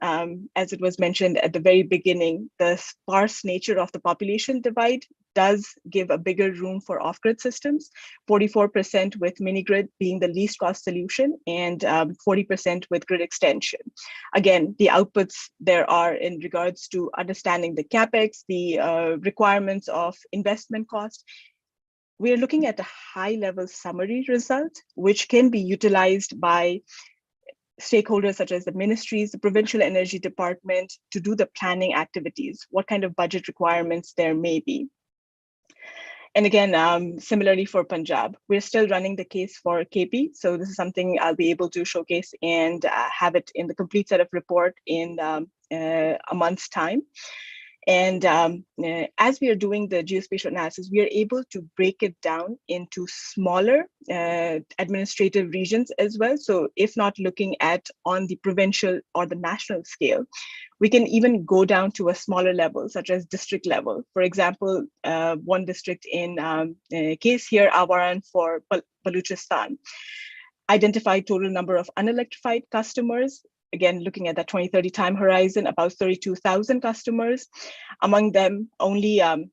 as it was mentioned at the very beginning, the sparse nature of the population divide does give a bigger room for off-grid systems, 44% with mini-grid being the least cost solution, and 40% with grid extension. Again, the outputs there are in regards to understanding the CapEx, the requirements of investment cost. We are looking at a high-level summary result, which can be utilized by stakeholders such as the ministries, the provincial energy department, to do the planning activities, what kind of budget requirements there may be. And again, similarly for Punjab, we're still running the case for KP. So this is something I'll be able to showcase and have it in the complete set of report in a month's time. And as we are doing the geospatial analysis, we are able to break it down into smaller administrative regions as well. So if not looking at on the provincial or the national scale, we can even go down to a smaller level, such as district level. For example, one district in case here, Awaran for Balochistan, identified total number of unelectrified customers. Again, looking at that 2030 time horizon, about 32,000 customers. Among them, only I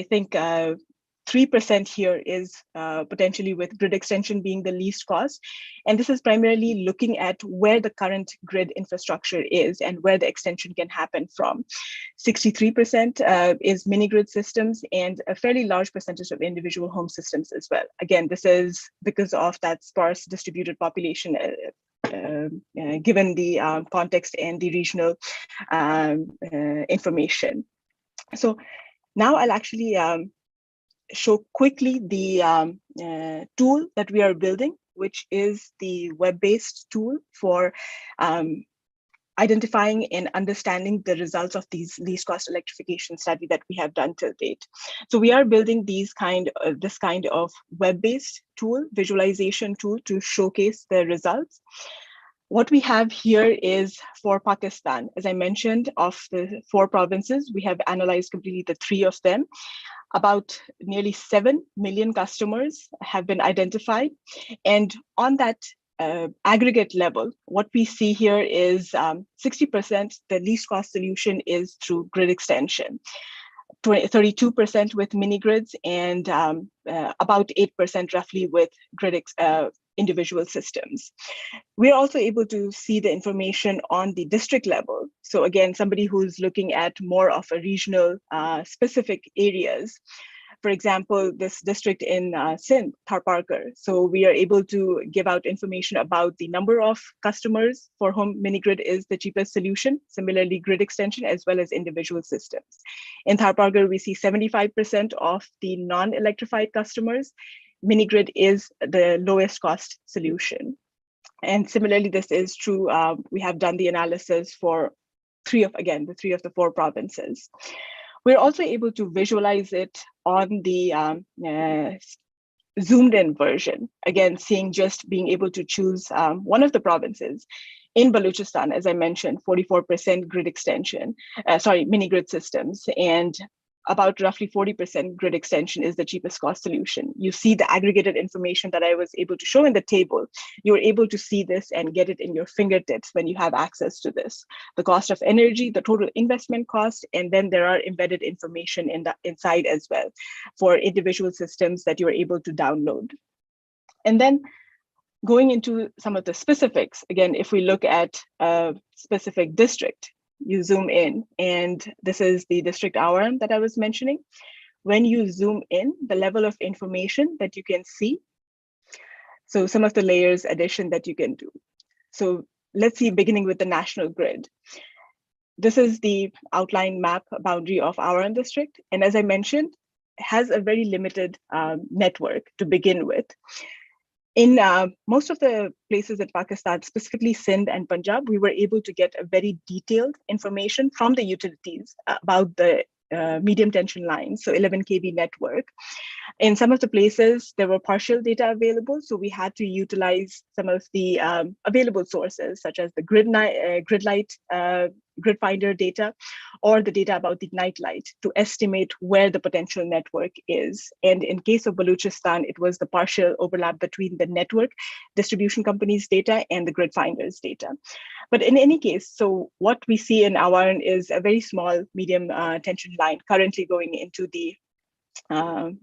think 3% here is potentially with grid extension being the least cost. And this is primarily looking at where the current grid infrastructure is and where the extension can happen from. 63% is mini grid systems and a fairly large percentage of individual home systems as well. Again, this is because of that sparse distributed population given the context and the regional information. So now I'll actually show quickly the tool that we are building, which is the web-based tool for identifying and understanding the results of these least cost electrification study that we have done till date. So we are building this kind of web-based tool, visualization tool to showcase the results. What we have here is for Pakistan. As I mentioned, of the 4 provinces, we have analyzed completely the 3 of them. About nearly 7 million customers have been identified. And on that aggregate level, what we see here is 60%, the least cost solution is through grid extension. 32% with mini grids, and about 8% roughly with grid individual systems. We're also able to see the information on the district level. So again, somebody who's looking at more of a regional specific areas. For example, this district in Sindh, Tharparkar. So we are able to give out information about the number of customers for whom mini grid is the cheapest solution. Similarly, grid extension as well as individual systems. In Tharparkar, we see 75% of the non-electrified customers. Mini grid is the lowest cost solution. And similarly, this is true. We have done the analysis for the 3 of the 4 provinces. We're also able to visualize it on the zoomed in version. Again, being able to choose one of the provinces. In Balochistan, as I mentioned, 44% grid extension, mini grid systems, and about roughly 40% grid extension is the cheapest cost solution. You see the aggregated information that I was able to show in the table. You're able to see this and get it in your fingertips when you have access to this. The cost of energy, the total investment cost, and then there are embedded information inside as well for individual systems that you're able to download. And then going into some of the specifics, again, if we look at a specific district, you zoom in, and this is the district Awaran that I was mentioning. When you zoom in, the level of information that you can see, so some of the layers addition that you can do. So let's see, beginning with the national grid. This is the outline map boundary of Awaran district. And as I mentioned, has a very limited network to begin with. In most of the places in Pakistan, specifically Sindh and Punjab, we were able to get a very detailed information from the utilities about the medium tension lines, so 11 kV network. In some of the places, there were partial data available, so we had to utilize some of the available sources, such as the grid finder data, or the data about the night light to estimate where the potential network is. And in case of Balochistan, it was the partial overlap between the network distribution company's data and the grid finder's data. But in any case, so what we see in Awaran is a very small medium tension line currently going into the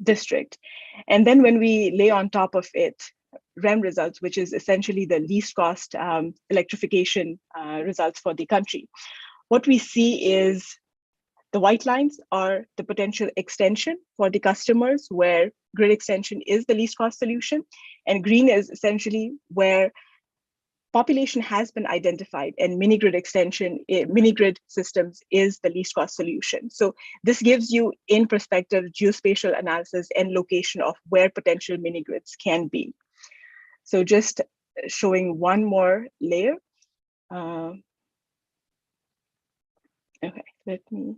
district. And then when we lay on top of it REM results, which is essentially the least cost electrification results for the country, what we see is the white lines are the potential extension for the customers where grid extension is the least cost solution, and green is essentially where population has been identified and mini grid systems is the least cost solution. So this gives you in perspective geospatial analysis and location of where potential mini grids can be. So just showing one more layer. Okay, let me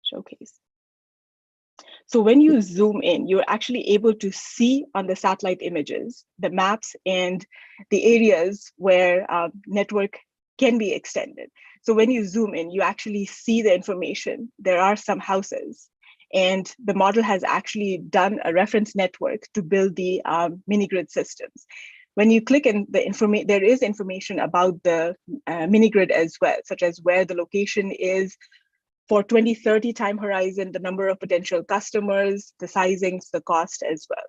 showcase. So when you zoom in, you're actually able to see on the satellite images, the maps and the areas where network can be extended. So when you zoom in, you actually see the information. There are some houses, and the model has actually done a reference network to build the mini grid systems. When you click in the information, there is information about the mini grid as well, such as where the location is, for 2030 time horizon, the number of potential customers, the sizings, the cost as well.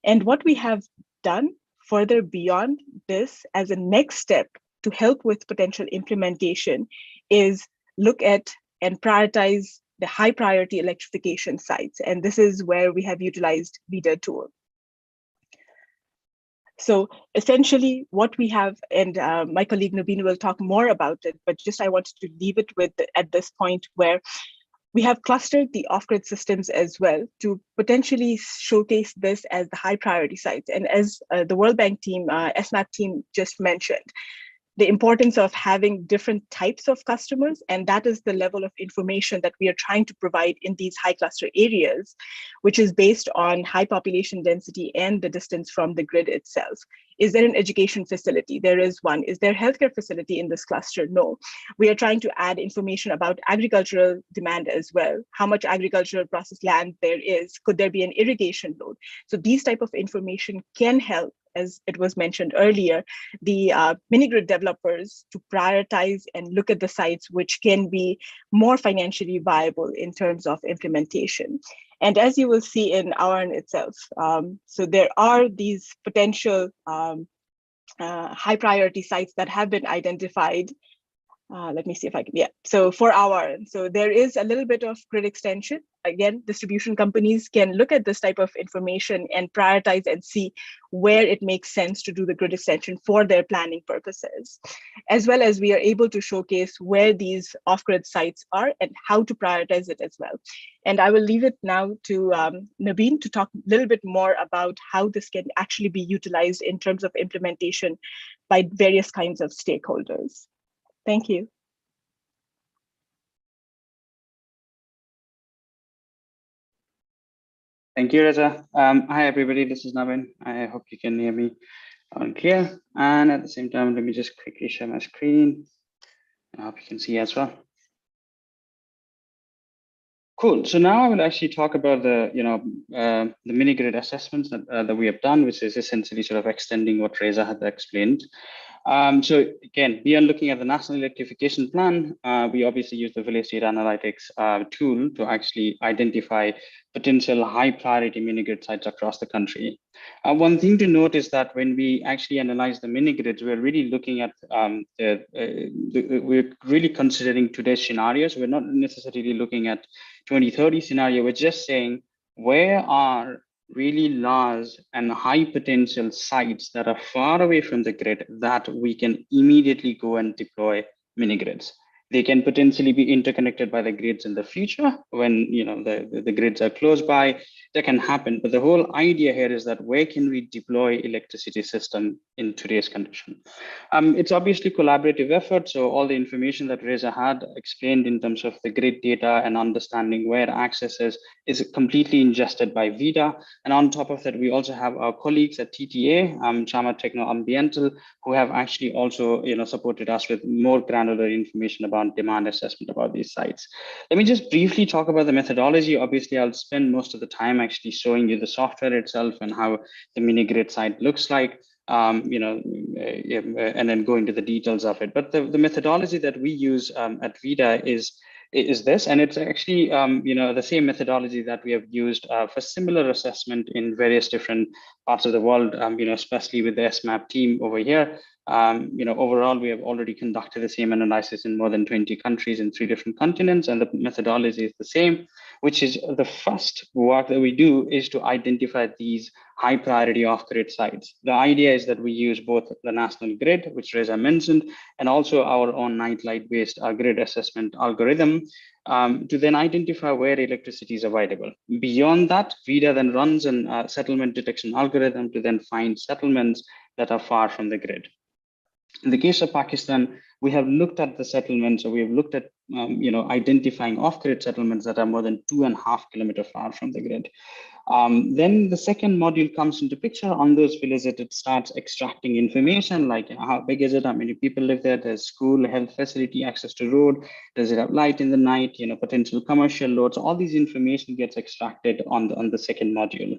And what we have done further beyond this as a next step to help with potential implementation is look at and prioritize the high priority electrification sites. And this is where we have utilized VIDA tool. So essentially what we have, and my colleague Nabin will talk more about it, but just I wanted to leave it with at this point where we have clustered the off-grid systems as well to potentially showcase this as the high priority sites. And as the World Bank team, SMAP team just mentioned, the importance of having different types of customers, and that is the level of information that we are trying to provide in these high cluster areas, which is based on high population density and the distance from the grid itself. Is there an education facility? There is one. Is there healthcare facility in this cluster? No. We are trying to add information about agricultural demand as well. How much agricultural processed land there is? Could there be an irrigation load? So these type of information can help, as it was mentioned earlier, the mini-grid developers to prioritize and look at the sites which can be more financially viable in terms of implementation. And as you will see in Auran itself, so there are these potential high priority sites that have been identified. Let me see if I can, yeah. So for Auran, so there is a little bit of grid extension. Again, distribution companies can look at this type of information and prioritize and see where it makes sense to do the grid extension for their planning purposes, as well as we are able to showcase where these off-grid sites are and how to prioritize it as well. And I will leave it now to Nabin to talk a little bit more about how this can actually be utilized in terms of implementation by various kinds of stakeholders. Thank you. Thank you, Reza. Hi, everybody. This is Navin. I hope you can hear me loud and clear. And at the same time, let me just quickly share my screen. I hope you can see as well. Cool. So now I will actually talk about the, the mini grid assessments that we have done, which is essentially sort of extending what Reza had explained. So again, we are looking at the National Electrification Plan. We obviously use the Village Data Analytics tool to actually identify potential high priority mini grid sites across the country. One thing to note is that when we actually analyze the mini grids, we're really looking at, we're really considering today's scenarios. We're not necessarily looking at 2030 scenario. We're just saying, where are really large and high potential sites that are far away from the grid that we can immediately go and deploy mini grids. They can potentially be interconnected by the grids in the future when the grids are close by. That can happen, but the whole idea here is that where can we deploy electricity system in today's condition? It's obviously collaborative effort. So all the information that Reza had explained in terms of the grid data and understanding where access is completely ingested by VIDA. And on top of that, we also have our colleagues at TTA, Chama Techno Ambiental, who have actually also supported us with more granular information about demand assessment about these sites. Let me just briefly talk about the methodology. Obviously, I'll spend most of the time actually showing you the software itself and how the mini grid site looks like, and then go into the details of it. But the methodology that we use at VIDA is this, and it's actually the same methodology that we have used for similar assessment in various different parts of the world, especially with the SMAP team over here. Overall, we have already conducted the same analysis in more than 20 countries in 3 different continents, and the methodology is the same, which is the first work that we do is to identify these high priority off-grid sites. The idea is that we use both the national grid, which Reza mentioned, and also our own nightlight-based grid assessment algorithm to then identify where electricity is available. Beyond that, VIDA then runs a settlement detection algorithm to then find settlements that are far from the grid. In the case of Pakistan, we have looked at the settlements, or we have looked at identifying off-grid settlements that are more than 2.5 kilometers far from the grid. Then the second module comes into picture. On those villages, it starts extracting information like how big is it, how many people live there, there's school, health facility, access to road, does it have light in the night, potential commercial loads. All these information gets extracted on the second module.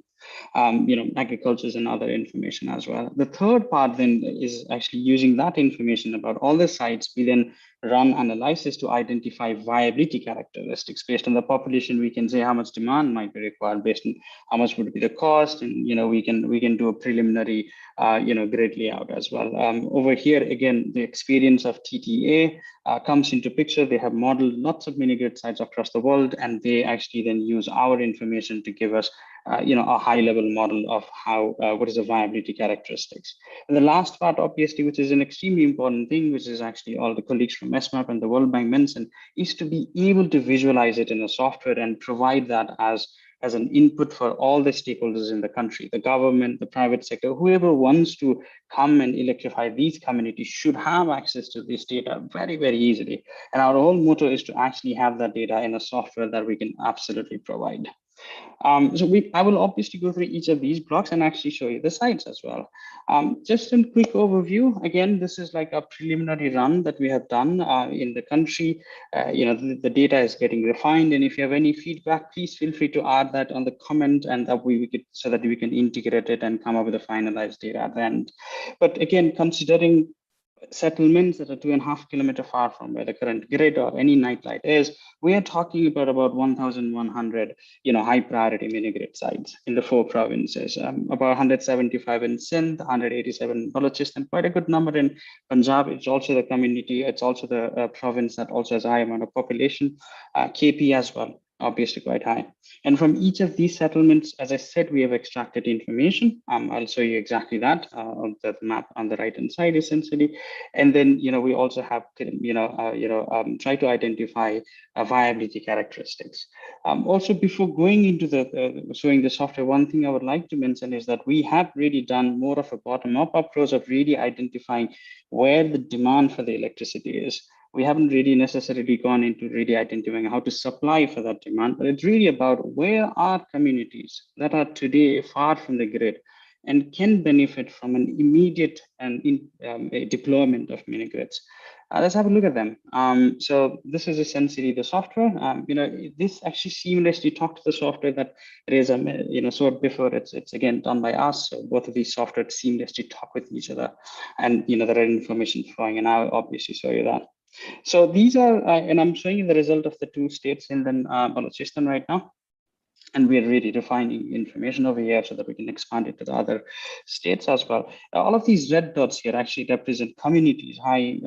Agriculture and other information as well. The third part then is actually using that information about all the sites. We then run analysis to identify viability characteristics. Based on the population, we can say how much demand might be required, based on how much would be the cost, and we can do a preliminary grid layout as well. Over here again, the experience of TTA comes into picture. They have modeled lots of mini grid sites across the world, and they actually then use our information to give us a high level model of how what is the viability characteristics. And the last part, obviously, which is an extremely important thing, which is actually all the colleagues from SMAP and the World Bank mentioned, is to be able to visualize it in a software and provide that as an input for all the stakeholders in the country, the government, the private sector, whoever wants to come and electrify these communities should have access to this data very, very easily. And our whole motto is to actually have that data in a software that we can absolutely provide. I will obviously go through each of these blocks and actually show you the sites as well. Just a quick overview. Again, this is like a preliminary run that we have done in the country. The data is getting refined, and if you have any feedback, please feel free to add that on the comment, and that so that we can integrate it and come up with a finalized data at the end. But again, considering settlements that are 2.5 kilometers far from where the current grid or any nightlight is, we are talking about 1,100 high priority mini grid sites in the 4 provinces, about 175 in Sindh, 187 in Balochistan, quite a good number in Punjab. It's also the community, it's also the province that also has a high amount of population, KP as well, obviously quite high. And from each of these settlements, as I said, we have extracted information. I'll show you exactly that on the map on the right hand side, essentially. And then, we also have, try to identify viability characteristics. Also, before going into the showing the software, one thing I would like to mention is that we have really done more of a bottom-up approach of really identifying where the demand for the electricity is. We haven't really necessarily gone into really identifying how to supply for that demand, but it's really about where are communities that are today far from the grid and can benefit from an immediate and a deployment of mini grids. Let's have a look at them. So this is essentially the software. This actually seamlessly talks to the software that Reza showed before. It's again done by us. So both of these softwares seamlessly talk with each other, and there are information flowing, and I'll obviously show you that. So these are, and I'm showing you the result of the 2 states in Balochistan right now. And we are really refining information over here so that we can expand it to the other states as well. All of these red dots here actually represent communities, high,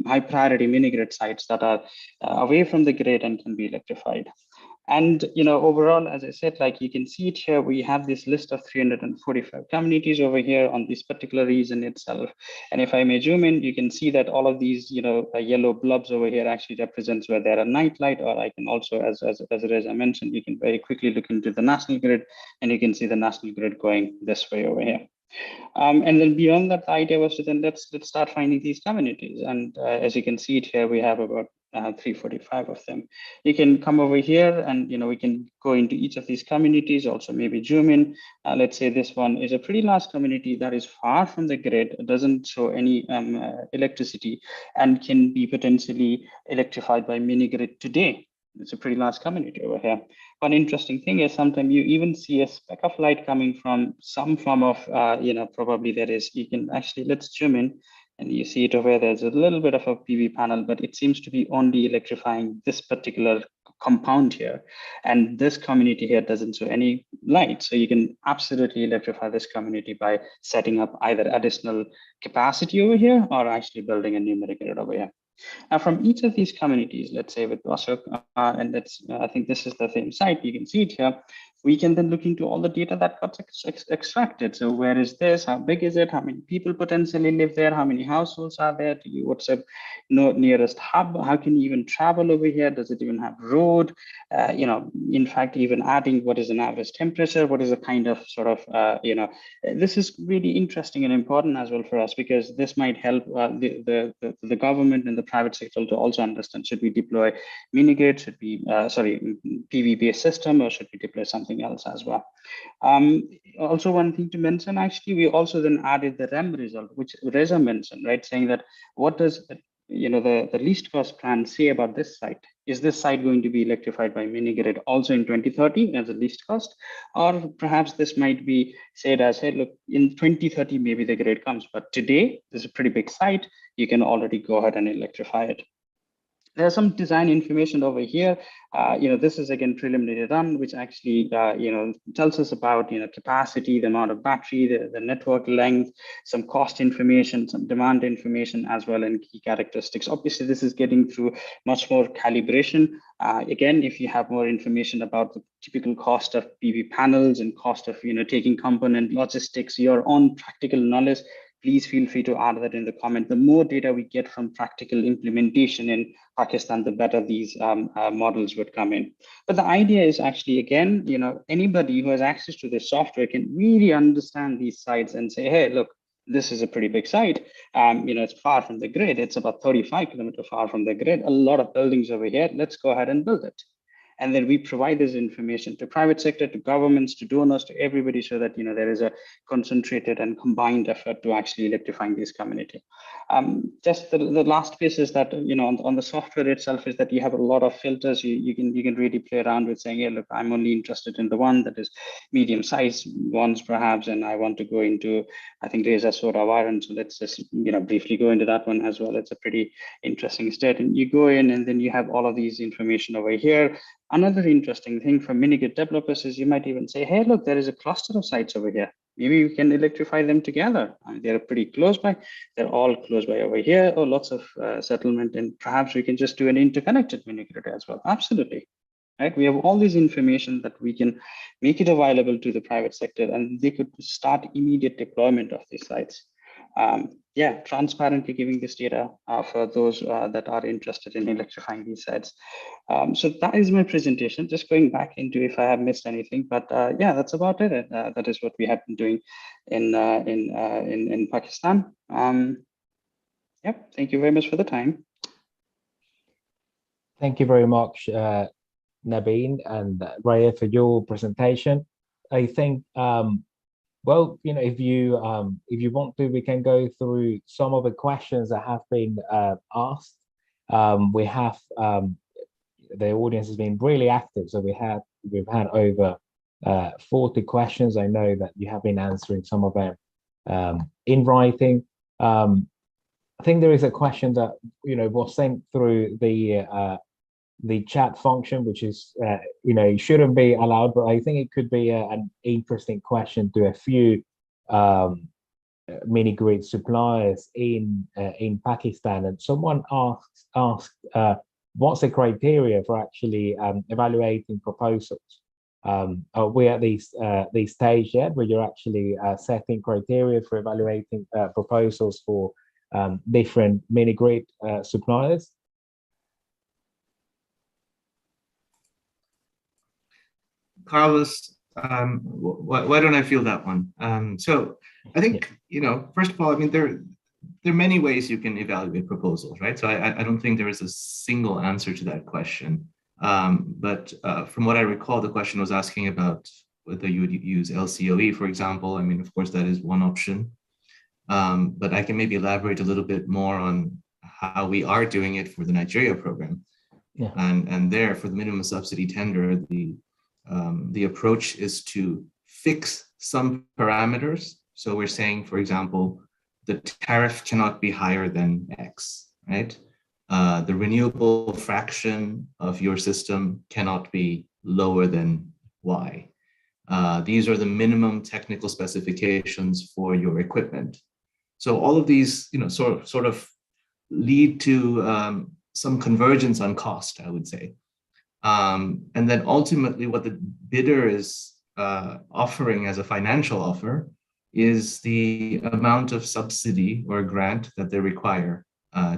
high priority mini grid sites that are away from the grid and can be electrified. And overall, as I said, like you can see it here, we have this list of 345 communities over here on this particular region itself. And if I may zoom in, you can see that all of these, yellow blobs over here actually represents where there are nightlight, or I can also, as Reza mentioned, you can very quickly look into the national grid, and you can see the national grid going this way over here. And then beyond that, the idea was to then let's start finding these communities. And as you can see it here, we have about 345 of them. You can come over here and we can go into each of these communities, also maybe zoom in. Let's say this one is a pretty large community that is far from the grid, doesn't show any electricity, and can be potentially electrified by mini grid today. It's a pretty large community over here. One interesting thing is sometimes you even see a speck of light coming from some form of, probably there is, you can actually, let's zoom in, and you see it over there, there's a little bit of a PV panel, but it seems to be only electrifying this particular compound here. And this community here doesn't show any light. So you can absolutely electrify this community by setting up either additional capacity over here or actually building a new mini grid over here. Now, from each of these communities, let's say with Ashok, and I think this is the same site, you can see it here. we can then look into all the data that got extracted. So where is this? How big is it? How many people potentially live there? How many households are there? What's the nearest hub? How can you even travel over here? Does it even have road? In fact, even adding what is an average temperature? What is the kind of sort of, this is really interesting and important as well for us, because this might help the government and the private sector to also understand, should we deploy mini-grid, should we, PV-based system, or should we deploy something else as well. Also, one thing to mention, actually, we also then added the REM result, which Reza mentioned, right? Saying that what does the least cost plan say about this site? Is this site going to be electrified by mini grid also in 2030 as a least cost? Or perhaps this might be said as, hey, look, in 2030, maybe the grid comes, but today, this is a pretty big site. You can already go ahead and electrify it. There's some design information over here. This is again preliminary run, which actually tells us about capacity, the amount of battery, the network length, some cost information, some demand information as well, and key characteristics. Obviously, this is getting through much more calibration. Again, if you have more information about the typical cost of PV panels and cost of taking component logistics, your own practical knowledge, please feel free to add that in the comment. The more data we get from practical implementation in Pakistan, the better these models would come in. But the idea is actually, again, anybody who has access to this software can really understand these sites and say, hey, look, this is a pretty big site. It's far from the grid. It's about 35 kilometers far from the grid. A lot of buildings over here. Let's go ahead and build it. And then we provide this information to private sector, to governments, to donors, to everybody, so that there is a concentrated and combined effort to actually electrifying this community. Just the last piece is that on the software itself is that you have a lot of filters. You can really play around with saying, hey, look, I'm only interested in the one that is medium size ones perhaps, and I want to go into, I think there's a soda iron. So let's just briefly go into that one as well. It's a pretty interesting state, and you go in and then you have all of these information over here. Another interesting thing for mini-grid developers is you might even say, hey, look, there is a cluster of sites over here. Maybe we can electrify them together. They're pretty close by. They're all close by over here, or lots of settlement, and perhaps we can just do an interconnected mini-grid as well. Absolutely. Right? We have all this information that we can make it available to the private sector, and they could start immediate deployment of these sites. Transparently giving this data for those that are interested in electrifying these sites. So that is my presentation. Just going back into if I have missed anything, but that's about it. That is what we have been doing in Pakistan. Thank you very much for the time. Thank you very much, Nabeen and Raya, for your presentation. I think well, if you want to, we can go through some of the questions that have been asked. We have the audience has been really active, so we've had over 40 questions. I know that you have been answering some of them in writing. I think there is a question that was sent through the chat function, which is shouldn't be allowed, but I think it could be an interesting question to a few mini grid suppliers in Pakistan. And someone asked what's the criteria for actually evaluating proposals? Are we at this stage yet where you're actually setting criteria for evaluating proposals for different mini grid suppliers? Carlos, why don't I field that one? So I think, first of all, I mean, there are many ways you can evaluate proposals, right? So I don't think there is a single answer to that question. But from what I recall, the question was asking about whether you would use LCOE, for example. I mean, of course, that is one option. But I can maybe elaborate a little bit more on how we are doing it for the Nigeria program. Yeah. And there, for the minimum subsidy tender, the approach is to fix some parameters. So we're saying, for example, the tariff cannot be higher than X, right? The renewable fraction of your system cannot be lower than Y. These are the minimum technical specifications for your equipment. So all of these, sort of lead to some convergence on cost, I would say. And then ultimately what the bidder is offering as a financial offer is the amount of subsidy or grant that they require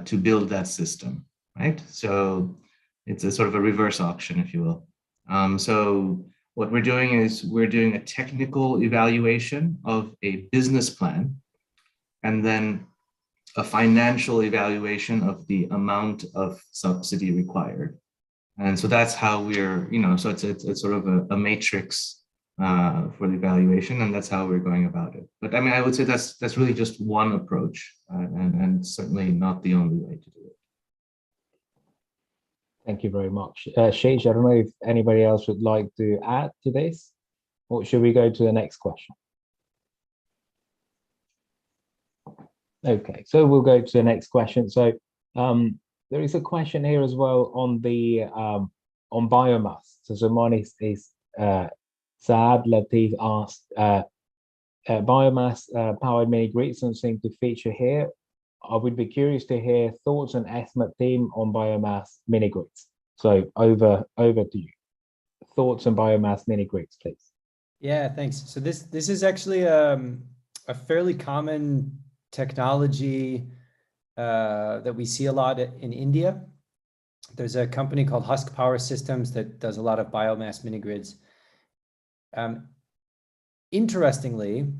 to build that system, right? So it's a sort of a reverse auction, if you will. So what we're doing is we're doing a technical evaluation of a business plan and then a financial evaluation of the amount of subsidy required. And so that's how we're, so it's sort of a matrix for the evaluation, and that's how we're going about it. But I mean, I would say that's really just one approach, and certainly not the only way to do it. Thank you very much. Sheesh, I don't know if anybody else would like to add to this, or should we go to the next question? Okay, so we'll go to the next question. So there is a question here as well on the on biomass. So someone is Saad Latif asked, biomass powered mini grids don't seem to feature here. I would be curious to hear thoughts on estimate team on biomass mini grids. So over to you. Thoughts on biomass mini grids, please. Yeah, thanks. So this is actually a fairly common technology that we see a lot in India. There's a company called Husk Power Systems that does a lot of biomass mini grids. Interestingly,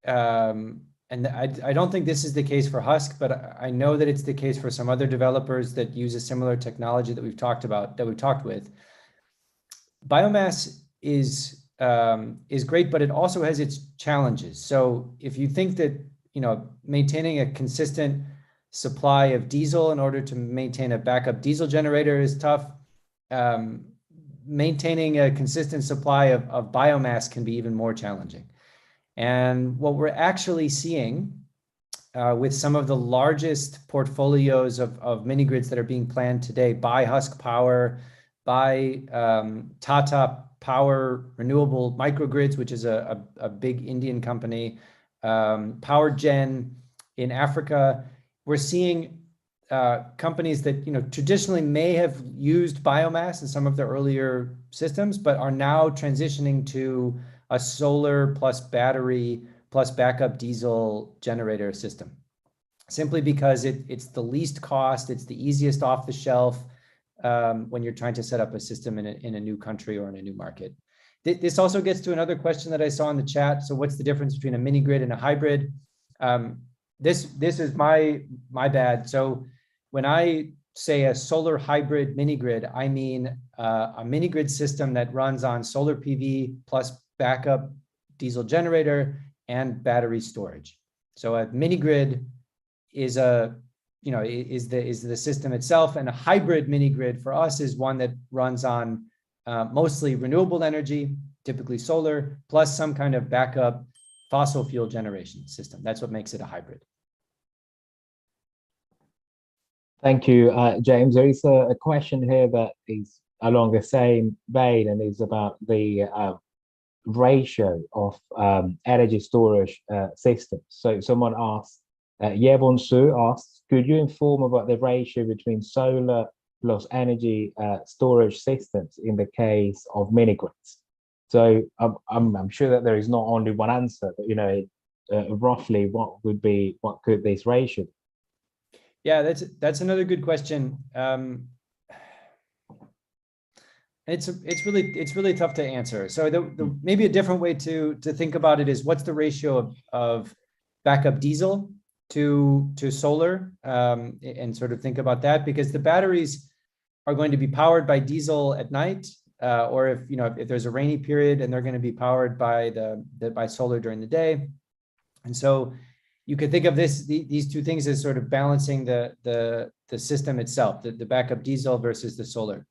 and I don't think this is the case for Husk, but I know that it's the case for some other developers that use a similar technology that we've talked with. Biomass is great, but it also has its challenges. So if you think that, maintaining a consistent supply of diesel in order to maintain a backup diesel generator is tough, maintaining a consistent supply of biomass can be even more challenging. And what we're actually seeing with some of the largest portfolios of mini grids that are being planned today by Husk Power, by Tata Power Renewable Microgrids, which is a big Indian company, Power Gen in Africa, we're seeing companies that traditionally may have used biomass in some of their earlier systems, but are now transitioning to a solar plus battery plus backup diesel generator system, simply because it's the least cost, it's the easiest off the shelf when you're trying to set up a system in a new country or in a new market. This also gets to another question that I saw in the chat. So what's the difference between a mini grid and a hybrid? This is my bad. So when I say a solar hybrid mini grid, I mean a mini grid system that runs on solar PV plus backup diesel generator and battery storage. So a mini grid is the system itself, and a hybrid mini grid for us is one that runs on mostly renewable energy, typically solar, plus some kind of backup fossil fuel generation system. That's what makes it a hybrid. Thank you, James. There is a question here that is along the same vein and is about the ratio of energy storage systems. So someone asked, Yevon Su asks, could you inform about the ratio between solar plus energy storage systems in the case of mini grids? So I'm sure that there is not only one answer, but roughly what could this ratio be? Yeah, that's another good question. It's really tough to answer. So maybe a different way to think about it is, what's the ratio of backup diesel to solar, and sort of think about that, because the batteries are going to be powered by diesel at night, or if there's a rainy period, and they're going to be powered by solar during the day. And so you could think of these two things as sort of balancing the system itself, the backup diesel versus the solar.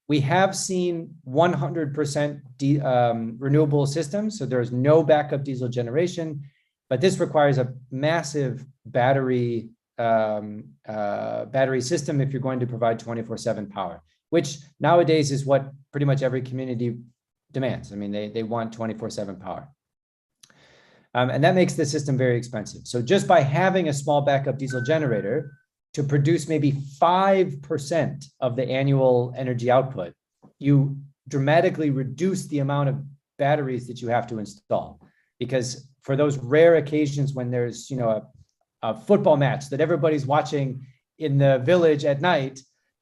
We have seen 100% renewable systems, so there's no backup diesel generation, but this requires a massive battery system if you're going to provide 24/7 power, which nowadays is what pretty much every community demands. I mean, they want 24/7 power. And that makes the system very expensive. So just by having a small backup diesel generator to produce maybe 5% of the annual energy output, you dramatically reduce the amount of batteries that you have to install. Because for those rare occasions when there's, a football match that everybody's watching in the village at night,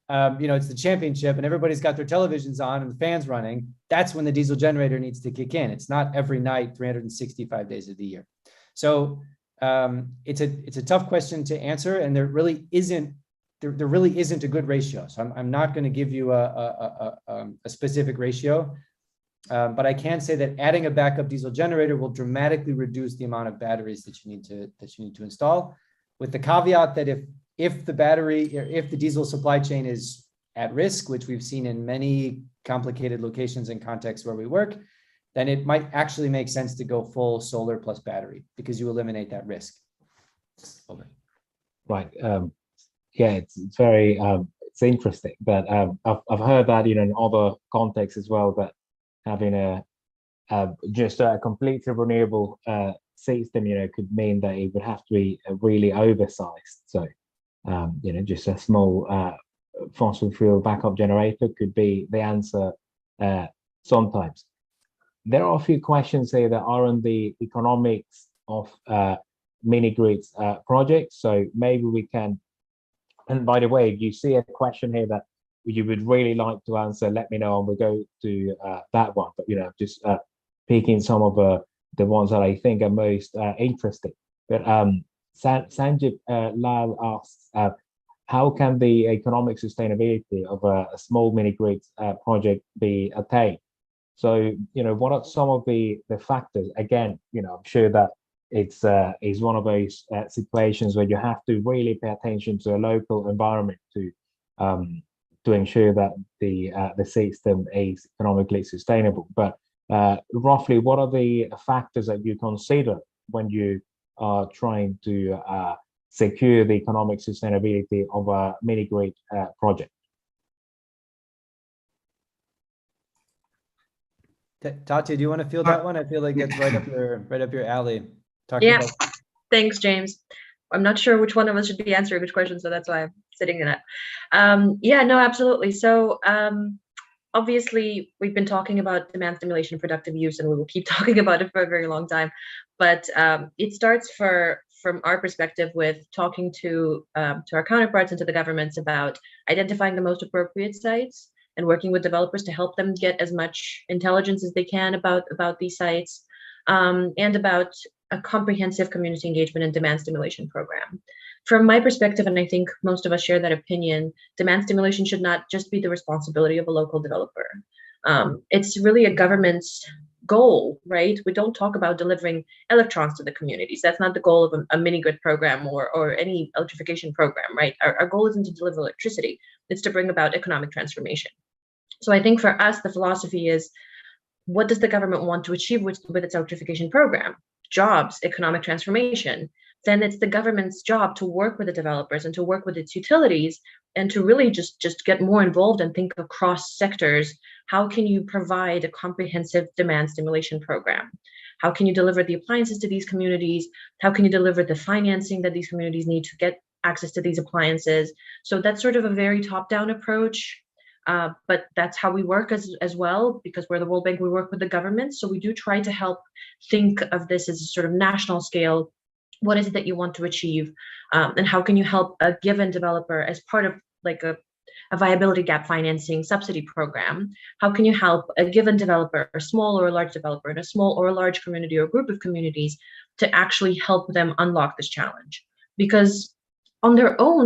it's the championship and everybody's got their televisions on and the fans running, that's when the diesel generator needs to kick in. It's not every night, 365 days of the year. So it's a tough question to answer, and there really isn't a good ratio. So I'm not going to give you a specific ratio, but I can say that adding a backup diesel generator will dramatically reduce the amount of batteries that you need to install, with the caveat that if the diesel supply chain is at risk, which we've seen in many complicated locations and contexts where we work, then it might actually make sense to go full solar plus battery, because you eliminate that risk. Over. Right. Yeah, it's very it's interesting, but I've heard that in other contexts as well, that having just a completely renewable system could mean that it would have to be really oversized. So just a small fossil fuel backup generator could be the answer sometimes. There are a few questions here that are on the economics of mini grids projects. So maybe we can, and by the way, if you see a question here that you would really like to answer, let me know and we'll go to that one. But just picking some of the ones that I think are most interesting. But Sanjit Lal asks, how can the economic sustainability of a small mini grid project be attained? So, what are some of the factors? Again, I'm sure that it's one of those situations where you have to really pay attention to a local environment to ensure that the system is economically sustainable. But roughly, what are the factors that you consider when you are trying to secure the economic sustainability of a mini grid project? Tati, do you want to field that one? I feel like that's right up your alley. Thanks, James. I'm not sure which one of us should be answering which question, so that's why I'm sitting in it. No, absolutely. So obviously, we've been talking about demand stimulation, productive use, and we will keep talking about it for a very long time. But it starts from our perspective with talking to our counterparts and to the governments about identifying the most appropriate sites and working with developers to help them get as much intelligence as they can about these sites, and about a comprehensive community engagement and demand stimulation program. From my perspective, and I think most of us share that opinion, demand stimulation should not just be the responsibility of a local developer. It's really a government's goal, right? We don't talk about delivering electrons to the communities. That's not the goal of a mini grid program or any electrification program, right? Our goal isn't to deliver electricity. It's to bring about economic transformation. So I think for us, the philosophy is, what does the government want to achieve with its electrification program? Jobs, economic transformation. Then it's the government's job to work with the developers and to work with its utilities and to really just get more involved and think across sectors. How can you provide a comprehensive demand stimulation program? How can you deliver the appliances to these communities? How can you deliver the financing that these communities need to get access to these appliances? So that's sort of a very top-down approach. But that's how we work as well, because we're the World Bank, we work with the government. So we do try to help think of this as a sort of national scale. What is it that you want to achieve? And how can you help a given developer as part of like a viability gap financing subsidy program? How can you help a given developer, a small or a large developer, in a small or a large community or group of communities to actually help them unlock this challenge? Because on their own,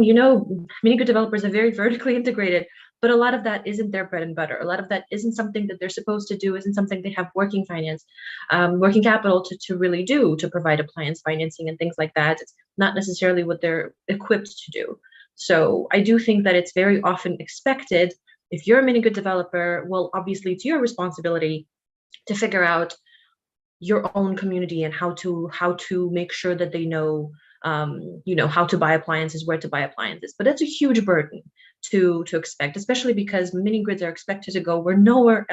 many good developers are very vertically integrated, but a lot of that isn't their bread and butter. A lot of that isn't something that they're supposed to do, isn't something they have working capital to really do, to provide appliance financing and things like that. It's not necessarily what they're equipped to do. So I do think that it's very often expected, if you're a mini good developer, well, obviously it's your responsibility to figure out your own community and how to make sure that they know how to buy appliances, where to buy appliances. But that's a huge burden to expect, especially because mini grids are expected to go where no one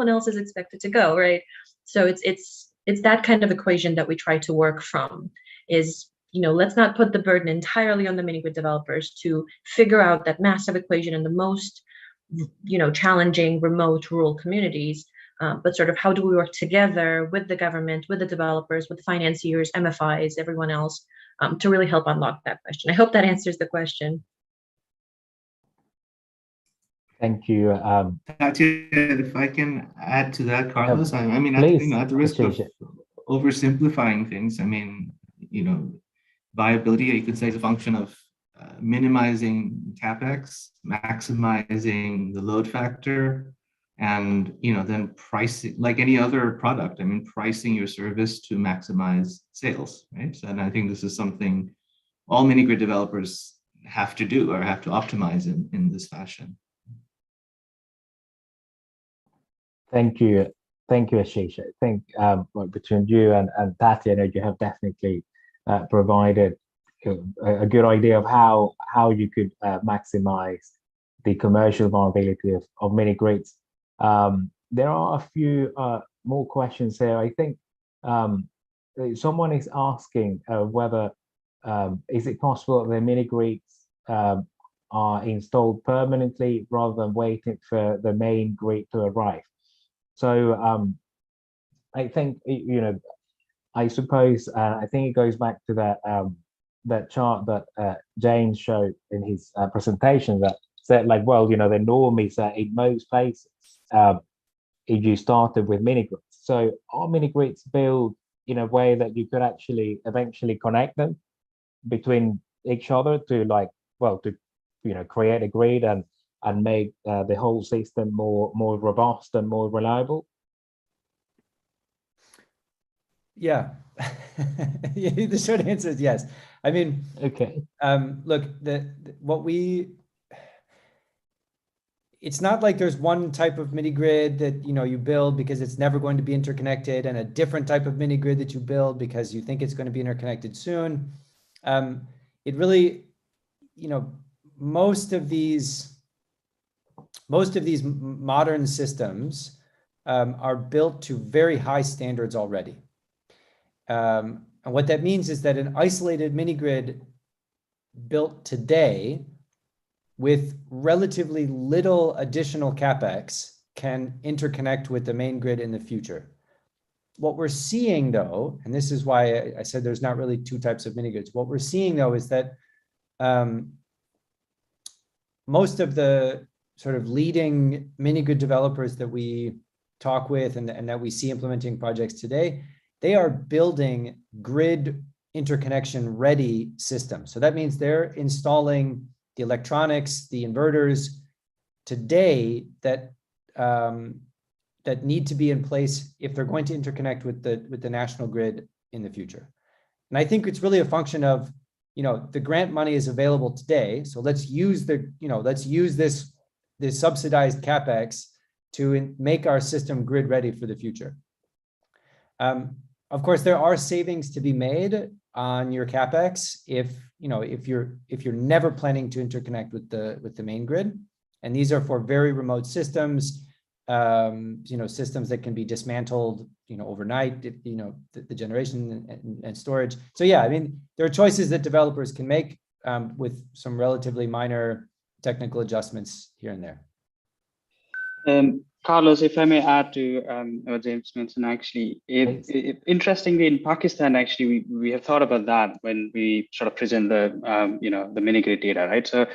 else is expected to go, right? So it's that kind of equation that we try to work from, is let's not put the burden entirely on the mini grid developers to figure out that massive equation in the most challenging remote rural communities, but sort of how do we work together with the government, with the developers, with financiers, MFIs, everyone else, to really help unlock that question. I hope that answers the question. Thank you. If I can add to that, Carlos, I mean, please, at the risk of oversimplifying things, I mean, viability, you could say, is a function of minimizing capex, maximizing the load factor, and then pricing, like any other product. I mean, pricing your service to maximize sales, right? And I think this is something all mini grid developers have to do or have to optimize in this fashion. Thank you, Ashish. I think between you and Patty, I know you have definitely provided a good idea of how you could maximize the commercial viability of mini grids. There are a few more questions here. I think someone is asking whether is it possible that the mini grids are installed permanently rather than waiting for the main grid to arrive. So I think, I suppose, I think it goes back to that chart that James showed in his presentation that said, like, well, the norm is that in most places, you started with mini grids. So are mini grids built in a way that you could actually eventually connect them between each other to create a grid and make the whole system more robust and more reliable? Yeah, the short answer is yes. I mean, okay. Look, it's not like there's one type of mini grid that you build because it's never going to be interconnected, and a different type of mini grid that you build because you think it's going to be interconnected soon. It really, most of these modern systems are built to very high standards already. And what that means is that an isolated mini grid built today with relatively little additional capex can interconnect with the main grid in the future. What we're seeing, though, and this is why I said there's not really two types of mini grids. What we're seeing, though, is that most of the sort of leading mini grid developers that we talk with and that we see implementing projects today, they are building grid interconnection ready systems. So that means they're installing the electronics, the inverters today that need to be in place if they're going to interconnect with the national grid in the future. And I think it's really a function of, the grant money is available today, so let's use this subsidized capex to make our system grid ready for the future. Of course, there are savings to be made on your capex if you're never planning to interconnect with the main grid, and these are for very remote systems, systems that can be dismantled, overnight, the generation and storage. So yeah, I mean, there are choices that developers can make with some relatively minor technical adjustments here and there. Carlos, if I may add to what James mentioned, actually, interestingly, in Pakistan, actually, we have thought about that when we sort of present the mini grid data, right? So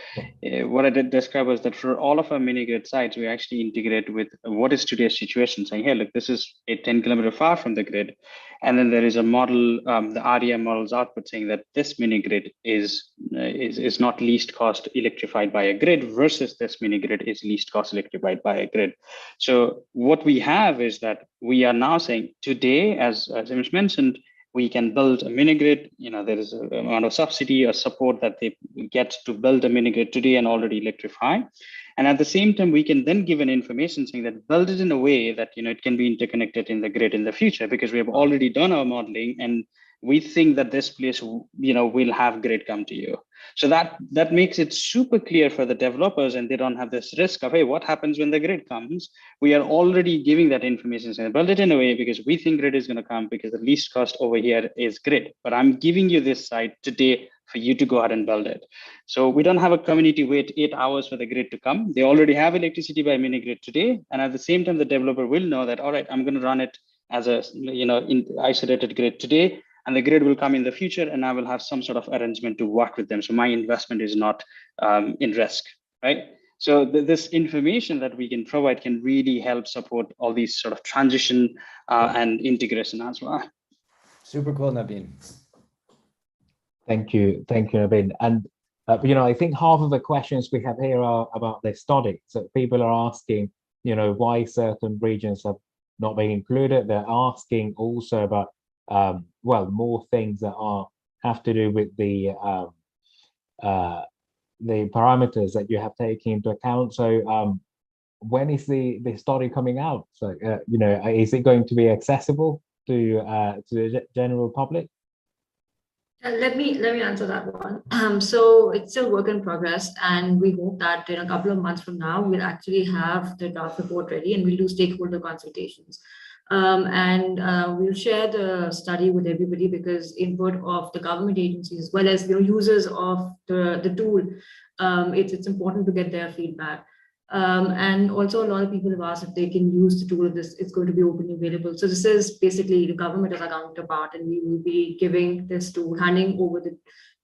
what I did describe was that for all of our mini grid sites, we actually integrate with what is today's situation, saying, hey, look, this is a 10-kilometer far from the grid. And then there is a model, the REM model's output saying that this mini grid is not least cost electrified by a grid versus this mini grid is least cost electrified by a grid. So what we have is that we are now saying today, as James mentioned, we can build a mini grid. There is an amount of subsidy or support that they get to build a mini grid today and already electrify. And at the same time, we can then give an information saying that build it in a way that it can be interconnected in the grid in the future, because we have already done our modeling and we think that this place, will have grid come to you. So that makes it super clear for the developers, and they don't have this risk of, hey, what happens when the grid comes? We are already giving that information, saying, build it in a way because we think grid is going to come because the least cost over here is grid. But I'm giving you this site today for you to go ahead and build it. So we don't have a community wait 8 hours for the grid to come. They already have electricity by mini grid today. And at the same time, the developer will know that, all right, I'm going to run it as a in isolated grid today, and the grid will come in the future, and I will have some sort of arrangement to work with them. So my investment is not in risk, right? So this information that we can provide can really help support all these sort of transition and integration as well. Super cool, Naveen. Thank you, Naveen. And I think half of the questions we have here are about the study. So people are asking, why certain regions have not been included. They're asking also about more things that have to do with the parameters that you have taken into account. So when is the study coming out? So is it going to be accessible to the general public? Let me answer that one. So it's still work in progress, and we hope that in a couple of months from now, we'll actually have the draft report ready, and we'll do stakeholder consultations. We'll share the study with everybody, because input of the government agencies as well as users of the tool, it's important to get their feedback. And also a lot of people have asked if they can use the tool of this. It's going to be openly available. So this is basically the government as our counterpart, and we will be giving this tool, handing over the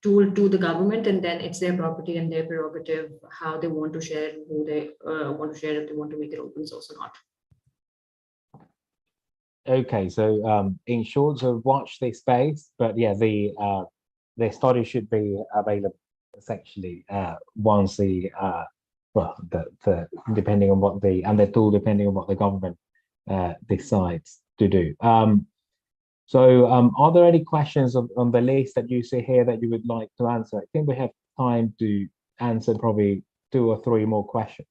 tool to the government, and then it's their property and their prerogative how they want to share, who they want to share, if they want to make it open source or not. Okay, so in short, so watch this space, but yeah, the study should be available essentially once the depending on what the tool, depending on what the government decides to do. So are there any questions on the list that you see here that you would like to answer? I think we have time to answer probably 2 or 3 more questions.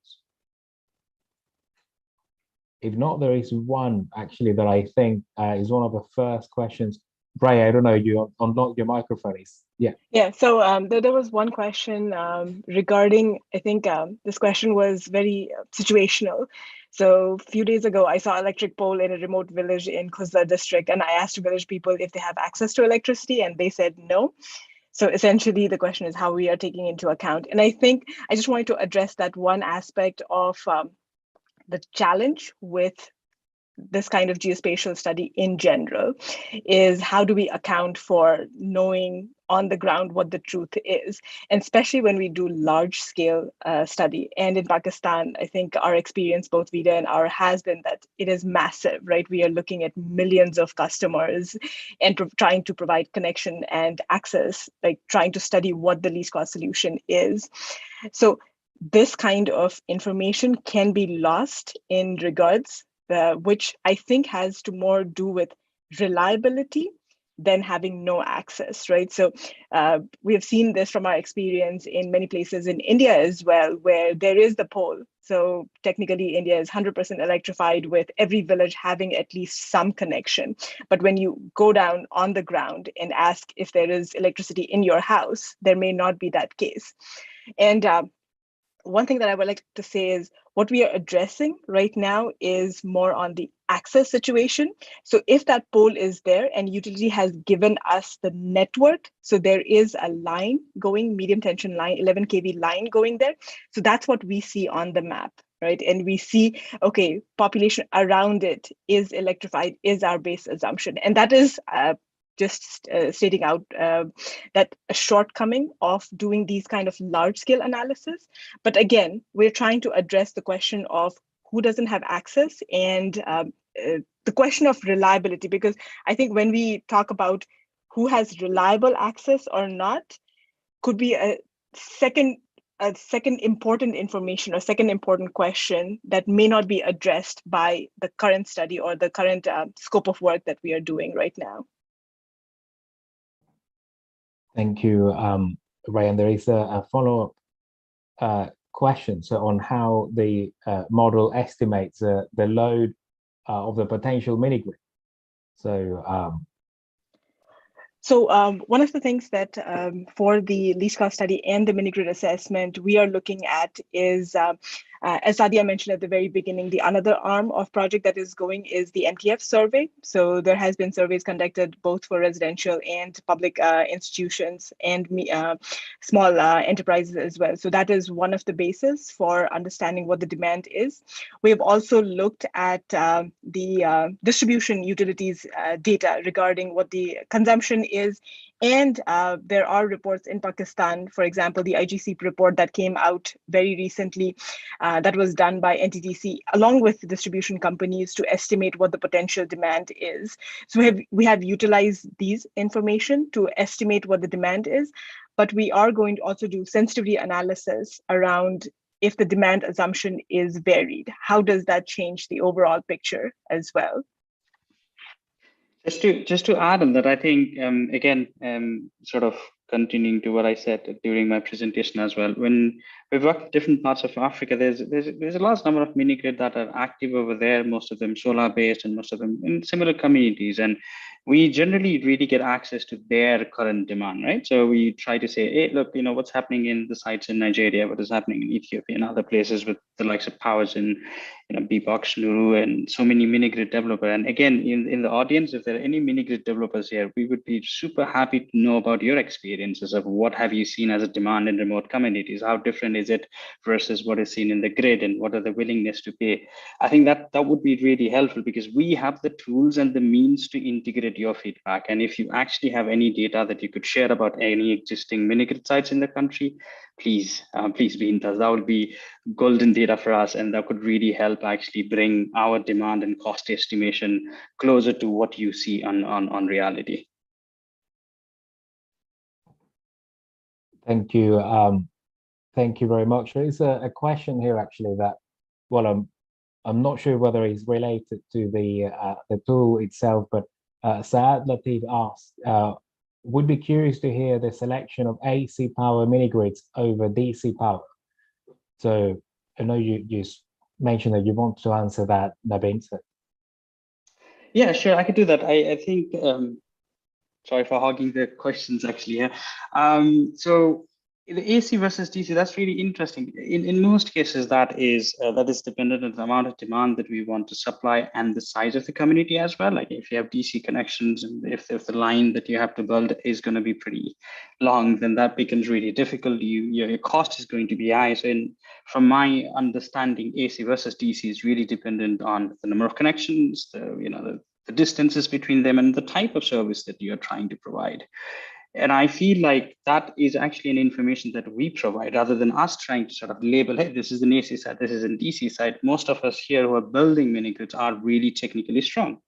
If not, there is one actually that I think is one of the first questions. Bray, I don't know, you unlock your microphone. Yeah. So there was one question regarding, I think this question was very situational. So a few days ago, I saw an electric pole in a remote village in Khuzla district, and I asked village people if they have access to electricity, and they said no. So essentially, the question is how we are taking into account. And I think I just wanted to address that one aspect of the challenge with this kind of geospatial study in general is how do we account for knowing on the ground what the truth is, and especially when we do large scale study. And in Pakistan, I think our experience, both Vida and our, has been that it is massive, right? We are looking at millions of customers and trying to provide connection and access, like trying to study what the least cost solution is. So this kind of information can be lost in regards, which I think has to more do with reliability than having no access, right? So we have seen this from our experience in many places in India as well, where there is the pole. So technically, India is 100% electrified, with every village having at least some connection. But when you go down on the ground and ask if there is electricity in your house, there may not be that case. And one thing that I would like to say is what we are addressing right now is more on the access situation. So if that pole is there and utility has given us the network, so there is a line going, medium tension line, 11 kV line going there. So that's what we see on the map, right? And we see, okay, population around it is electrified, is our base assumption. And that is just stating out that a shortcoming of doing these kind of large scale analysis. But again, we're trying to address the question of who doesn't have access and the question of reliability, because I think when we talk about who has reliable access or not, could be a second important information or second important question that may not be addressed by the current study or the current scope of work that we are doing right now. Thank you, Ray. And there is a follow-up question on how the model estimates the load of the potential mini-grid. So one of the things that for the least cost study and the mini grid assessment we are looking at is, as Sadia mentioned at the very beginning, the another arm of project that is going is the Mtf survey. So there has been surveys conducted both for residential and public institutions and small enterprises as well. So that is one of the bases for understanding what the demand is. We have also looked at the distribution utilities data regarding what the consumption is. And there are reports in Pakistan, for example, the IGC report that came out very recently that was done by NTTC along with distribution companies to estimate what the potential demand is. So we have utilized these information to estimate what the demand is, but we are going to also do sensitivity analysis around if the demand assumption is varied. How does that change the overall picture as well? Just to add on that, I think again, sort of continuing to what I said during my presentation as well. When we work in different parts of Africa, there's a large number of mini grid that are active over there. Most of them solar based, and most of them in similar communities. And we generally really get access to their current demand, right? So we try to say, hey, look, what's happening in the sites in Nigeria, what is happening in Ethiopia and other places with the likes of powers in Bbox, Nuru, and so many mini grid developers. And again, in the audience, if there are any mini grid developers here, we would be super happy to know about your experiences of what have you seen as a demand in remote communities? How different is it versus what is seen in the grid, and what are the willingness to pay? I think that would be really helpful, because we have the tools and the means to integrate your feedback. And if you actually have any data that you could share about any existing mini grid sites in the country, please be in touch. That would be golden data for us, and that could really help actually bring our demand and cost estimation closer to what you see on reality. Thank you. Thank you very much. There's a question here actually that, well, I'm not sure whether it's related to the tool itself, but Saad Latif asked, would be curious to hear the selection of AC power mini grids over DC power. So I know you just mentioned that you want to answer that, Nabin. So. Yeah, sure, I could do that. I think, sorry for hogging the questions actually here. So the AC versus DC, that's really interesting. In most cases, that is dependent on the amount of demand that we want to supply and the size of the community as well. Like if you have DC connections, and if the line that you have to build is going to be pretty long, then that becomes really difficult. Your cost is going to be high. So from my understanding, AC versus DC is really dependent on the number of connections, the distances between them, and the type of service that you're trying to provide. And I feel like that is actually an information that we provide, rather than us trying to sort of label, hey, this is an AC site, this is an DC site. Most of us here who are building mini grids are really technically strong.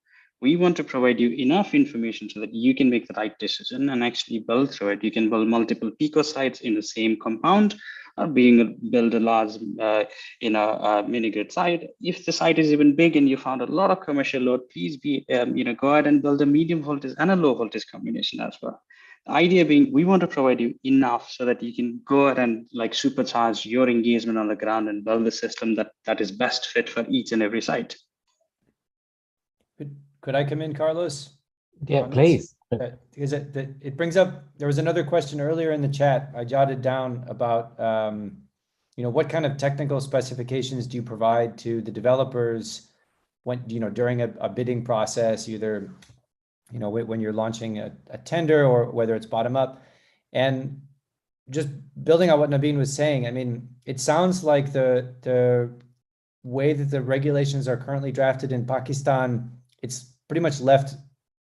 We want to provide you enough information so that you can make the right decision and actually build through it. You can build multiple pico sites in the same compound, or build a large mini grid site. If the site is even big and you found a lot of commercial load, please go ahead and build a medium voltage and a low voltage combination as well. The idea being, we want to provide you enough so that you can go ahead and supercharge your engagement on the ground and build a system that is best fit for each and every site. Could I come in, Carlos? Yeah, please. Because it brings up, there was another question earlier in the chat I jotted down about, what kind of technical specifications do you provide to the developers when, during a bidding process, either when you're launching a tender or whether it's bottom up. And just building on what Nabin was saying, I mean, it sounds like the way that the regulations are currently drafted in Pakistan, it's pretty much left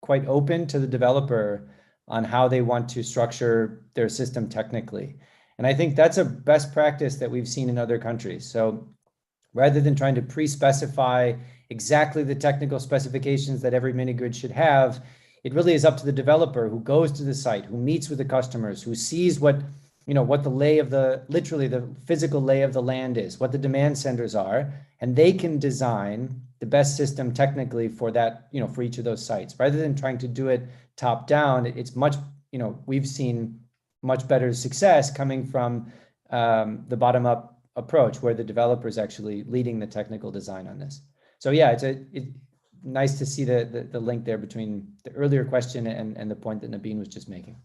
quite open to the developer on how they want to structure their system technically. And I think that's a best practice that we've seen in other countries. So rather than trying to pre-specify exactly the technical specifications that every mini grid should have, it really is up to the developer who goes to the site, who meets with the customers, who sees what the lay of literally the physical lay of the land is, what the demand centers are, and they can design the best system technically for that, for each of those sites. Rather than trying to do it top down, it's much, we've seen much better success coming from the bottom up approach, where the developer is actually leading the technical design on this. So yeah, nice to see the link there between the earlier question and the point that Nabin was just making.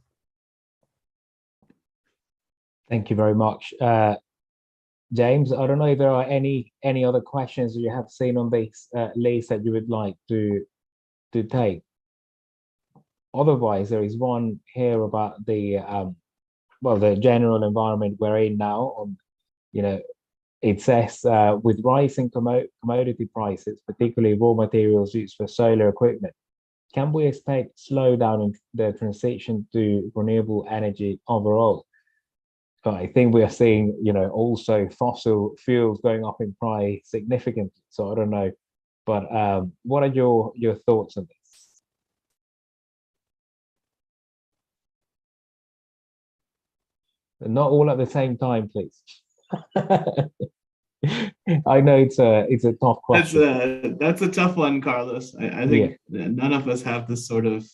Thank you very much. James, I don't know if there are any other questions you have seen on this list that you would like to take. Otherwise, there is one here about the the general environment we're in now. It says with rising commodity prices, particularly raw materials used for solar equipment, can we expect slowdown in the transition to renewable energy overall? I think we are seeing, also fossil fuels going up in price significantly. So I don't know, but what are your thoughts on this? Not all at the same time, please. I know it's a tough question. That's a tough one, Carlos. I think none of us have this sort of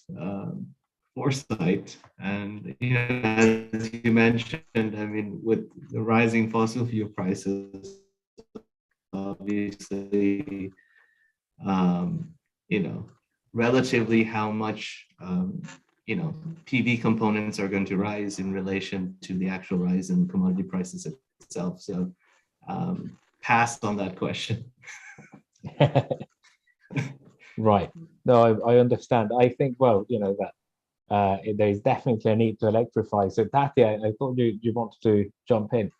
foresight. And as you mentioned, I mean, with the rising fossil fuel prices, obviously, relatively how much PV components are going to rise in relation to the actual rise in commodity prices itself. So pass on that question. Right. No, I understand. I think, that there is definitely a need to electrify. So Tati, I thought you wanted to jump in.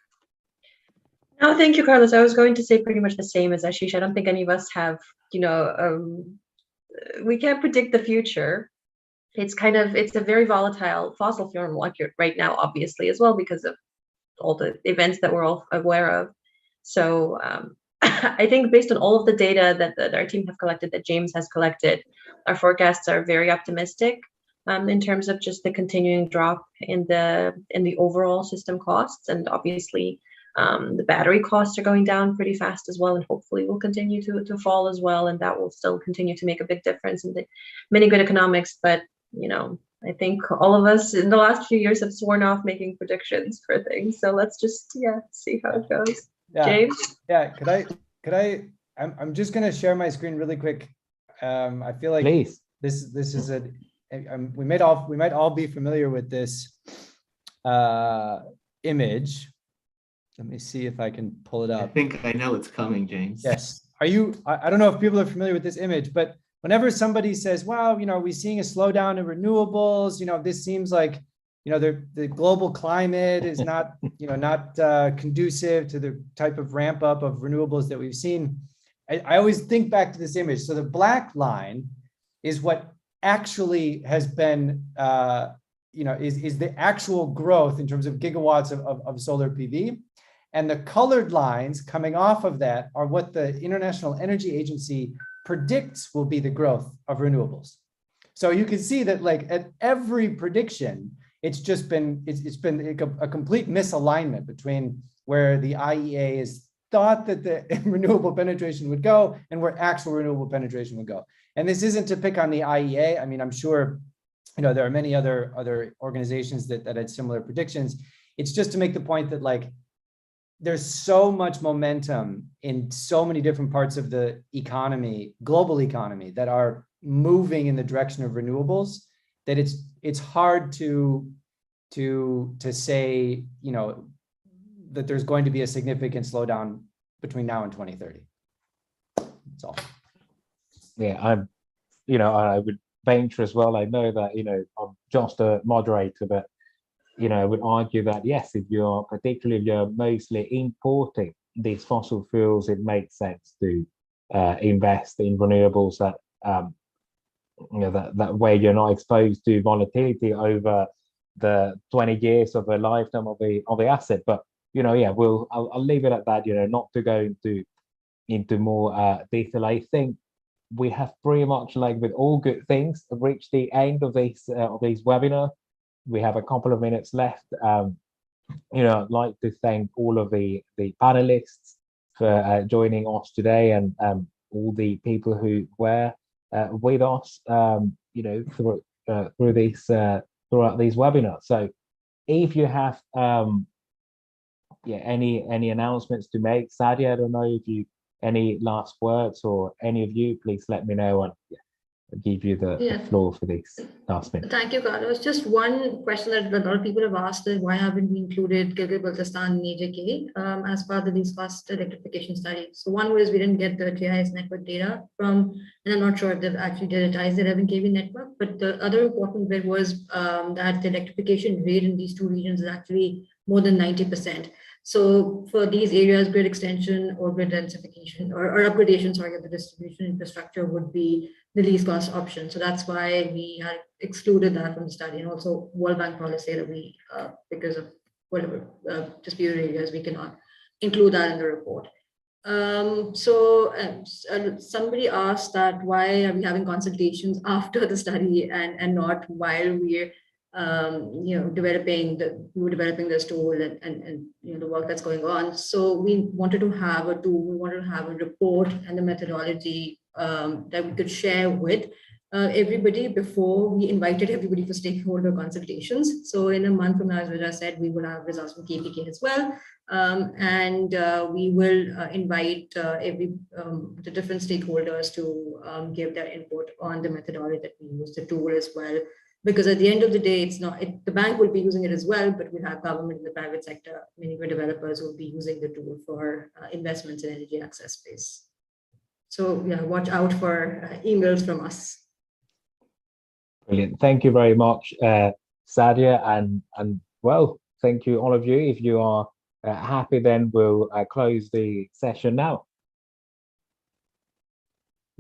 No, thank you, Carlos. I was going to say pretty much the same as Ashish. I don't think any of us have, we can't predict the future. It's a very volatile fossil fuel market right now, obviously, as well, because of all the events that we're all aware of. So I think based on all of the data that our team have collected, that James has collected, our forecasts are very optimistic in terms of just the continuing drop in the overall system costs. And obviously, the battery costs are going down pretty fast as well, and hopefully will continue to fall as well. And that will still continue to make a big difference in the mini-grid economics. But I think all of us in the last few years have sworn off making predictions for things. So let's just see how it goes. Yeah. James? Yeah, could I I'm just gonna share my screen really quick. I feel like Please. This is we might all be familiar with this image. Let me see if I can pull it up. I think I know it's coming, James. Yes. I don't know if people are familiar with this image, but whenever somebody says, wow, we're seeing a slowdown in renewables, this seems like, the global climate is not, not conducive to the type of ramp up of renewables that we've seen. I always think back to this image. So the black line is what actually has been, is the actual growth in terms of gigawatts of solar PV. And the colored lines coming off of that are what the International Energy Agency predicts will be the growth of renewables. So you can see that like at every prediction, it's been a complete misalignment between where the IEA is thought that the renewable penetration would go and where actual renewable penetration would go. And this isn't to pick on the IEA. I mean, I'm sure, there are many other organizations that had similar predictions. It's just to make the point that like, there's so much momentum in so many different parts of the economy, global economy, that are moving in the direction of renewables, that it's hard to say, that there's going to be a significant slowdown between now and 2030. That's all. Yeah, I would venture as well. I know that, I'm just a moderator, but I would argue that yes, particularly if you're mostly importing these fossil fuels, it makes sense to invest in renewables that that way you're not exposed to volatility over the 20 years of the lifetime of the asset. But I'll leave it at that. Not to go into more detail. I think we have pretty much, like with all good things, reached the end of this webinar. We have a couple of minutes left. I'd like to thank all of the panelists for joining us today, and all the people who were with us, throughout these webinars. So, if you have any announcements to make, Sadia, I don't know if you any last words, or any of you, please let me know, and I'll give you the floor for this last minute. Thank you, Carlos. Just one question that a lot of people have asked is why haven't we included Gilgit-Baltistan and AJK as part of these cost electrification studies? So one was we didn't get the GIS network data from, and I'm not sure if they've actually digitized the 11 kV network, but the other important bit was that the electrification rate in these two regions is actually more than 90%. So for these areas, grid extension or grid densification or upgradation, sorry, of the distribution infrastructure would be the least cost option. So that's why we had excluded that from the study. And also World Bank policy say that we, because of whatever disputed areas, we cannot include that in the report. Somebody asked that why are we having consultations after the study and not while we're developing this tool and the work that's going on. So we wanted to have a tool, we wanted to have a report and the methodology that we could share with everybody before we invited everybody for stakeholder consultations. So in a month from now, as Raja said, we will have results from KPK as well. We will invite the different stakeholders to give their input on the methodology that we use, the tool as well. Because at the end of the day, the bank will be using it as well, but we'll have government and the private sector, many good developers will be using the tool for investments in energy access space. So yeah, watch out for emails from us. Brilliant. Thank you very much, Sadia, and well, thank you all of you. If you are happy, then we'll close the session now.